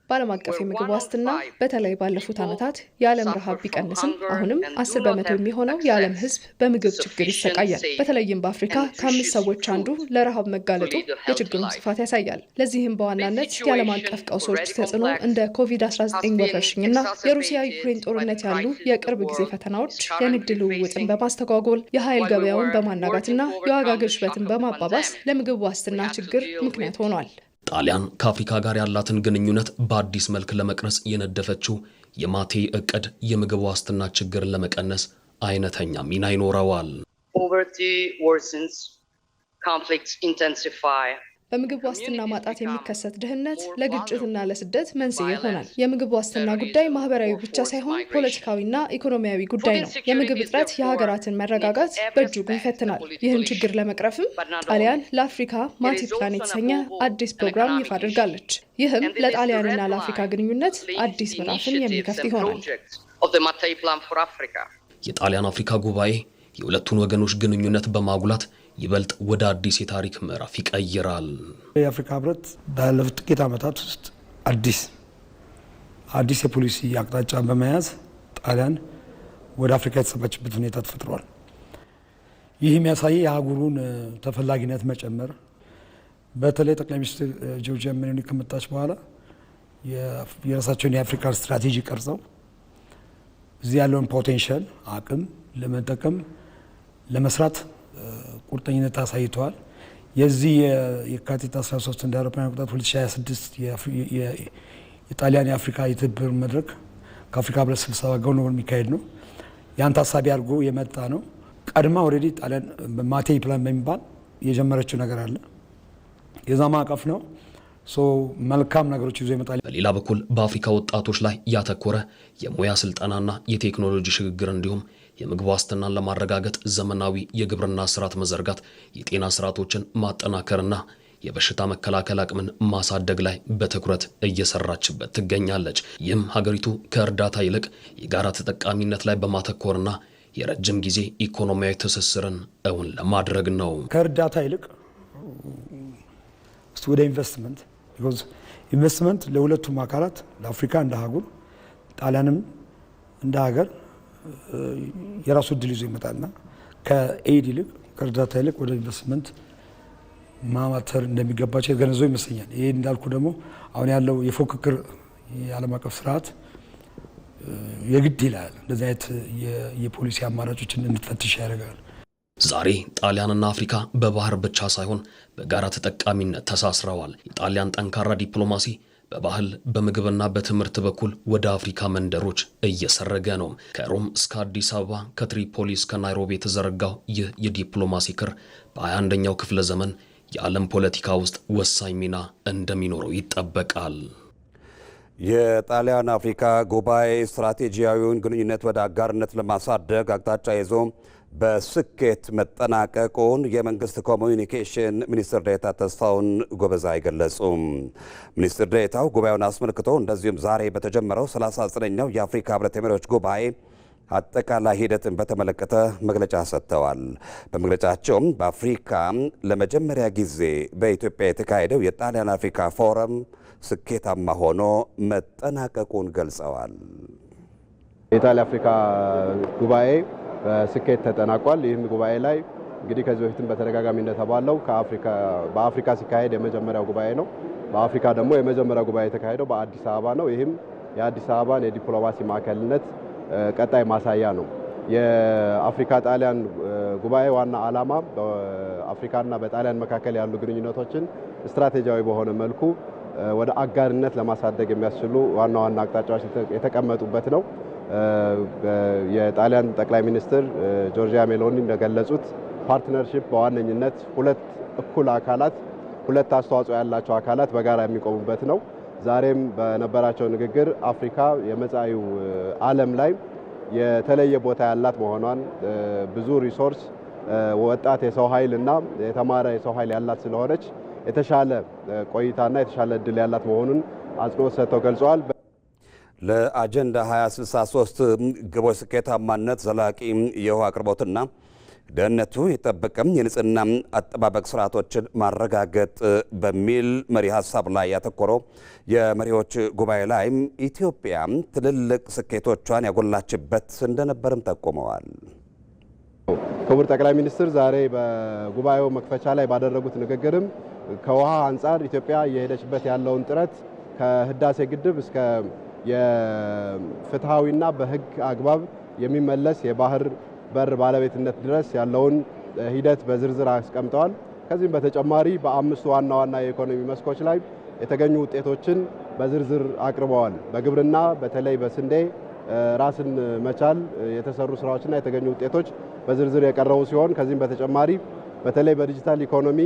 በዓለም አቀፍ የምግብ ዋስትና በተለይ ባለፉት ዓመታት የዓለም ረሃብ ቢቀንስም አሁንም 10% የሚሆነው የዓለም ሕዝብ በምግብ ችግር ይሰቃያል። በተለይም በአፍሪካ ከ5 ሰዎች አንዱ ለረሃብ መጋለጡ የችግሩን ስፋት ያሳያል። ለዚህም በዋናነት የዓለም አቀፍ ቀውሶች ተጽዕኖ እንደ ኮቪድ-19 ወረርሽኝና የሩሲያ ዩክሬን ጦርነት ያሉ የቅርብ ጊዜ ፈተናዎች የንግድ ልውውጥን በማስተጓጎል የኃይል ገበያውን በማናጋትና የዋጋ ግሽበትን በማባባስ ለምግብ ዋስትና ችግር ምክንያት ሆኗል። ጣሊያን ከአፍሪካ ጋር ያላትን ግንኙነት በአዲስ መልክ ለመቅረጽ የነደፈችው የማቴይ እቅድ የምግብ ዋስትና ችግርን ለመቀነስ አይነተኛ ሚና ይኖረዋል። Poverty worsens, conflicts intensify. በምግብ ዋስትና ማጣት የሚከሰት ድህነት ለግጭትና ለስደት መንስኤ ይሆናል። የምግብ ዋስትና ጉዳይ ማህበራዊ ብቻ ሳይሆን ፖለቲካዊና ኢኮኖሚያዊ ጉዳይ ነው። የምግብ እጥረት የሀገራትን መረጋጋት በእጅጉ ይፈትናል። ይህን ችግር ለመቅረፍም ጣሊያን ለአፍሪካ ማቴ ፕላን የተሰኘ አዲስ ፕሮግራም ይፋ አድርጋለች። ይህም ለጣሊያንና ለአፍሪካ ግንኙነት አዲስ ምዕራፍን የሚከፍት ይሆናል። የጣሊያን አፍሪካ ጉባኤ የሁለቱን ወገኖች ግንኙነት በማጉላት ይበልጥ ወደ አዲስ የታሪክ ምዕራፍ ይቀይራል። የአፍሪካ ህብረት ባለፉት ጥቂት ዓመታት ውስጥ አዲስ የፖሊሲ አቅጣጫ በመያዝ ጣሊያን ወደ አፍሪካ የተሰባችበት ሁኔታ ተፈጥሯል። ይህ የሚያሳየው የአህጉሩን ተፈላጊነት መጨመር፣ በተለይ ጠቅላይ ሚኒስትር ጆርጂያ ሜሎኒ ከመጣች በኋላ የራሳቸውን የአፍሪካ ስትራቴጂ ቀርጸው እዚህ ያለውን ፖቴንሻል አቅም ለመጠቀም ለመስራት ቁርጠኝነት አሳይተዋል። የዚህ የካቲት 13 እንደ አውሮፓውያን አቆጣጠር 2026 የጣሊያን የአፍሪካ የትብብር መድረክ ከአፍሪካ ህብረት ስብሰባ ጋር ነው የሚካሄድ ነው። ያን ታሳቢ አድርጎ የመጣ ነው። ቀድማ ኦልሬዲ ጣሊያን ማቴይ ፕላን በሚባል የጀመረችው ነገር አለ። የዛ ማዕቀፍ ነው። መልካም ነገሮች ይዞ ይመጣል። በሌላ በኩል በአፍሪካ ወጣቶች ላይ ያተኮረ የሙያ ስልጠናና የቴክኖሎጂ ሽግግር እንዲሁም የምግብ ዋስትናን ለማረጋገጥ ዘመናዊ የግብርና ስርዓት መዘርጋት፣ የጤና ስርዓቶችን ማጠናከርና የበሽታ መከላከል አቅምን ማሳደግ ላይ በትኩረት እየሰራችበት ትገኛለች። ይህም ሀገሪቱ ከእርዳታ ይልቅ የጋራ ተጠቃሚነት ላይ በማተኮርና የረጅም ጊዜ ኢኮኖሚያዊ ትስስርን እውን ለማድረግ ነው። ከእርዳታ ይልቅ ወደ ኢንቨስትመንት ለሁለቱም አካላት ለአፍሪካ እንደ አህጉር ጣሊያንም እንደ ሀገር የራሱ እድል ይዞ ይመጣልና ከኤድ ይልቅ ከእርዳታ ይልቅ ወደ ኢንቨስትመንት ማማተር እንደሚገባቸው የተገነዘቡ ይመስለኛል። ይሄ እንዳልኩ ደግሞ አሁን ያለው የፉክክር የዓለም አቀፍ ስርዓት የግድ ይላል እንደዚህ አይነት የፖሊሲ አማራጮችን እንድትፈትሽ ያደርጋል። ዛሬ ጣሊያንና አፍሪካ በባህር ብቻ ሳይሆን በጋራ ተጠቃሚነት ተሳስረዋል። የጣሊያን ጠንካራ ዲፕሎማሲ በባህል በምግብና በትምህርት በኩል ወደ አፍሪካ መንደሮች እየሰረገ ነው። ከሮም እስከ አዲስ አበባ፣ ከትሪፖሊ እስከ ናይሮቢ የተዘረጋው ይህ የዲፕሎማሲ ክር በ21ኛው ክፍለ ዘመን የዓለም ፖለቲካ ውስጥ ወሳኝ ሚና እንደሚኖረው ይጠበቃል። የጣሊያን አፍሪካ ጉባኤ ስትራቴጂያዊውን ግንኙነት ወደ አጋርነት ለማሳደግ አቅጣጫ ይዞ በስኬት መጠናቀቁን የመንግስት ኮሚዩኒኬሽን ሚኒስትር ዴኤታ ተስፋውን ጎበዛይ ገለጹም። ሚኒስትር ዴኤታው ጉባኤውን አስመልክቶ እንደዚሁም ዛሬ በተጀመረው 39ኛው የአፍሪካ ህብረት የመሪዎች ጉባኤ አጠቃላይ ሂደትን በተመለከተ መግለጫ ሰጥተዋል። በመግለጫቸውም በአፍሪካ ለመጀመሪያ ጊዜ በኢትዮጵያ የተካሄደው የጣሊያን አፍሪካ ፎረም ስኬታማ ሆኖ መጠናቀቁን ገልጸዋል። የጣሊያን አፍሪካ ጉባኤ በስኬት ተጠናቋል። ይህም ጉባኤ ላይ እንግዲህ ከዚህ በፊትም በተደጋጋሚ እንደተባለው በአፍሪካ ሲካሄድ የመጀመሪያው ጉባኤ ነው። በአፍሪካ ደግሞ የመጀመሪያው ጉባኤ የተካሄደው በአዲስ አበባ ነው። ይህም የአዲስ አበባን የዲፕሎማሲ ማዕከልነት ቀጣይ ማሳያ ነው። የአፍሪካ ጣሊያን ጉባኤ ዋና ዓላማ በአፍሪካና በጣሊያን መካከል ያሉ ግንኙነቶችን ስትራቴጂያዊ በሆነ መልኩ ወደ አጋርነት ለማሳደግ የሚያስችሉ ዋና ዋና አቅጣጫዎች የተቀመጡበት ነው። የጣሊያን ጠቅላይ ሚኒስትር ጆርጂያ ሜሎኒ እንደገለጹት ፓርትነርሺፕ በዋነኝነት ሁለት እኩል አካላት ሁለት አስተዋጽኦ ያላቸው አካላት በጋራ የሚቆሙበት ነው። ዛሬም በነበራቸው ንግግር አፍሪካ የመጻኢው ዓለም ላይ የተለየ ቦታ ያላት መሆኗን ብዙ ሪሶርስ ወጣት የሰው ኃይል እና የተማረ የሰው ኃይል ያላት ስለሆነች የተሻለ ቆይታና የተሻለ እድል ያላት መሆኑን አጽንኦት ሰጥተው ገልጸዋል። ለአጀንዳ 2063 ግቦች ስኬታማነት ዘላቂ የውሃ አቅርቦትና ደህንነቱ የጠበቀም የንጽህና አጠባበቅ ስርዓቶችን ማረጋገጥ በሚል መሪ ሀሳብ ላይ ያተኮረው የመሪዎች ጉባኤ ላይ ኢትዮጵያ ትልልቅ ስኬቶቿን ያጎላችበት እንደነበርም ጠቁመዋል። ክቡር ጠቅላይ ሚኒስትር ዛሬ በጉባኤው መክፈቻ ላይ ባደረጉት ንግግርም ከውሃ አንጻር ኢትዮጵያ እየሄደችበት ያለውን ጥረት ከህዳሴ ግድብ እስከ የፍትሃዊና በህግ አግባብ የሚመለስ የባህር በር ባለቤትነት ድረስ ያለውን ሂደት በዝርዝር አስቀምጠዋል። ከዚህም በተጨማሪ በአምስቱ ዋና ዋና የኢኮኖሚ መስኮች ላይ የተገኙ ውጤቶችን በዝርዝር አቅርበዋል። በግብርና በተለይ በስንዴ ራስን መቻል የተሰሩ ስራዎችና የተገኙ ውጤቶች በዝርዝር የቀረቡ ሲሆን ከዚህም በተጨማሪ በተለይ በዲጂታል ኢኮኖሚ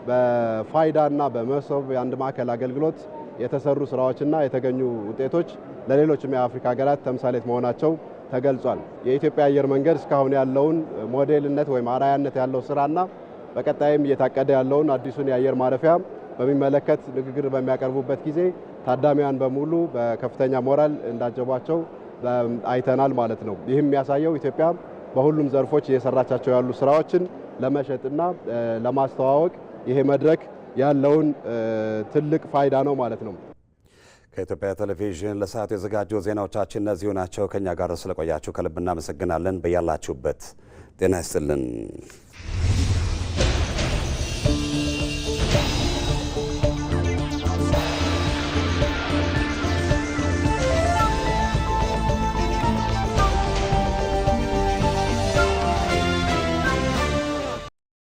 በፋይዳና በመሶብ የአንድ ማዕከል አገልግሎት የተሰሩ ስራዎችና የተገኙ ውጤቶች ለሌሎችም የአፍሪካ ሀገራት ተምሳሌት መሆናቸው ተገልጿል። የኢትዮጵያ አየር መንገድ እስካሁን ያለውን ሞዴልነት ወይም አራያነት ያለው ስራና በቀጣይም እየታቀደ ያለውን አዲሱን የአየር ማረፊያ በሚመለከት ንግግር በሚያቀርቡበት ጊዜ ታዳሚያን በሙሉ በከፍተኛ ሞራል እንዳጀቧቸው አይተናል ማለት ነው። ይህም የሚያሳየው ኢትዮጵያ በሁሉም ዘርፎች እየሰራቻቸው ያሉ ስራዎችን ለመሸጥና ለማስተዋወቅ ይሄ መድረክ ያለውን ትልቅ ፋይዳ ነው ማለት ነው። ከኢትዮጵያ ቴሌቪዥን ለሰዓቱ የዘጋጁ ዜናዎቻችን እነዚሁ ናቸው። ከኛ ጋር ስለቆያችሁ ከልብ እናመሰግናለን። በያላችሁበት ጤና ይስጥልን።